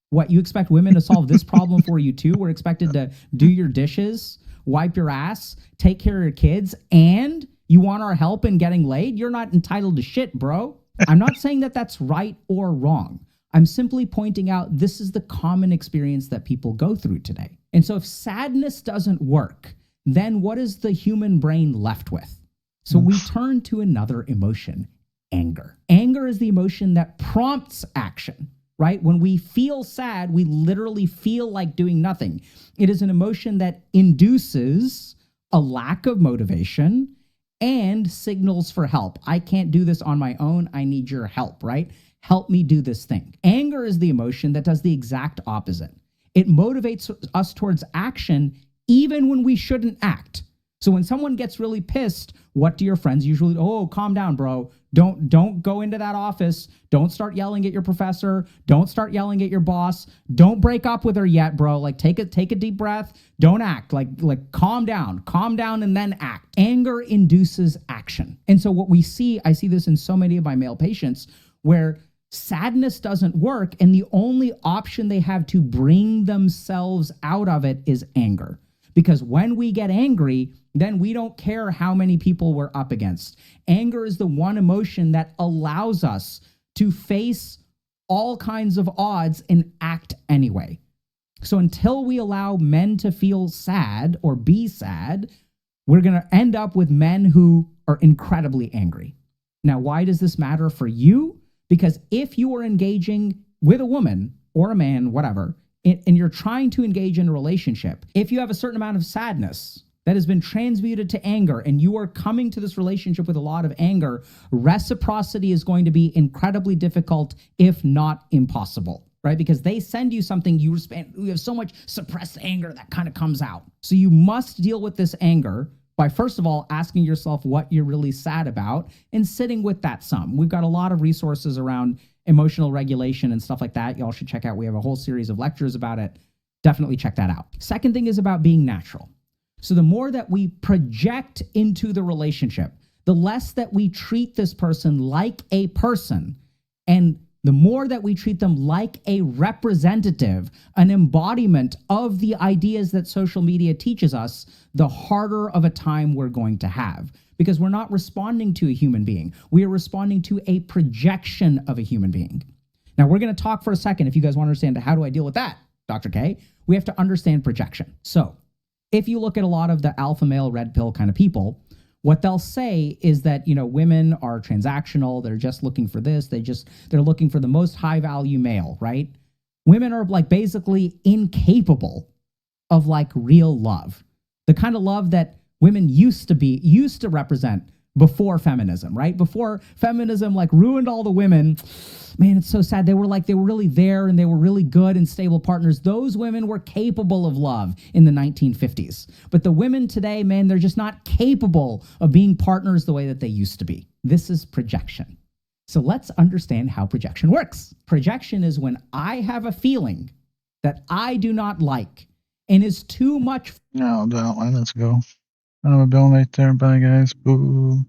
What, you expect women to solve this problem for you too? We're expected to do your dishes, wipe your ass, take care of your kids, and you want our help in getting laid? You're not entitled to shit, bro. I'm not saying that that's right or wrong. I'm simply pointing out this is the common experience that people go through today. And so if sadness doesn't work, then what is the human brain left with? So we turn to another emotion, anger. Anger is the emotion that prompts action, right? When we feel sad, we literally feel like doing nothing. It is an emotion that induces a lack of motivation and signals for help. I can't do this on my own. I need your help, right? Help me do this thing. Anger is the emotion that does the exact opposite. It motivates us towards action even when we shouldn't act. So when someone gets really pissed, what do your friends usually, oh, calm down, bro. Don't go into that office. Don't start yelling at your professor. Don't start yelling at your boss. Don't break up with her yet, bro. Like take a deep breath. Don't act. Like calm down and then act. Anger induces action. And so what we see, I see this in so many of my male patients where sadness doesn't work and the only option they have to bring themselves out of it is anger. Because when we get angry, then we don't care how many people we're up against. Anger is the one emotion that allows us to face all kinds of odds and act anyway. So until we allow men to feel sad or be sad, we're going to end up with men who are incredibly angry. Now, why does this matter for you? Because if you are engaging with a woman or a man, whatever, and you're trying to engage in a relationship, if you have a certain amount of sadness that has been transmuted to anger and you are coming to this relationship with a lot of anger, reciprocity is going to be incredibly difficult, if not impossible, right? Because they send you something, you have so much suppressed anger that kind of comes out. So you must deal with this anger by, first of all, asking yourself what you're really sad about and sitting with that some. We've got a lot of resources around emotional regulation and stuff like that. Y'all should check out. We have a whole series of lectures about it. Definitely check that out. Second thing is about being natural. So the more that we project into the relationship, the less that we treat this person like a person, and the more that we treat them like a representative, an embodiment of the ideas that social media teaches us, the harder of a time we're going to have. Because we're not responding to a human being. We are responding to a projection of a human being. Now, we're going to talk for a second. If you guys want to understand how do I deal with that, Dr. K, we have to understand projection. So if you look at a lot of the alpha male red pill kind of people, what they'll say is that, women are transactional. They're just looking for this. They're looking for the most high value male, right? Women are basically incapable of real love. The kind of love that women used to represent before feminism, right? Before feminism ruined all the women. Man, it's so sad. They were really there and they were really good and stable partners. Those women were capable of love in the 1950s. But the women today, man, they're just not capable of being partners the way that they used to be. This is projection. So let's understand how projection works. Projection is when I have a feeling that I do not like and is too much. No, that one. Let's go. I'm a bill right there. Bye, guys. Boo.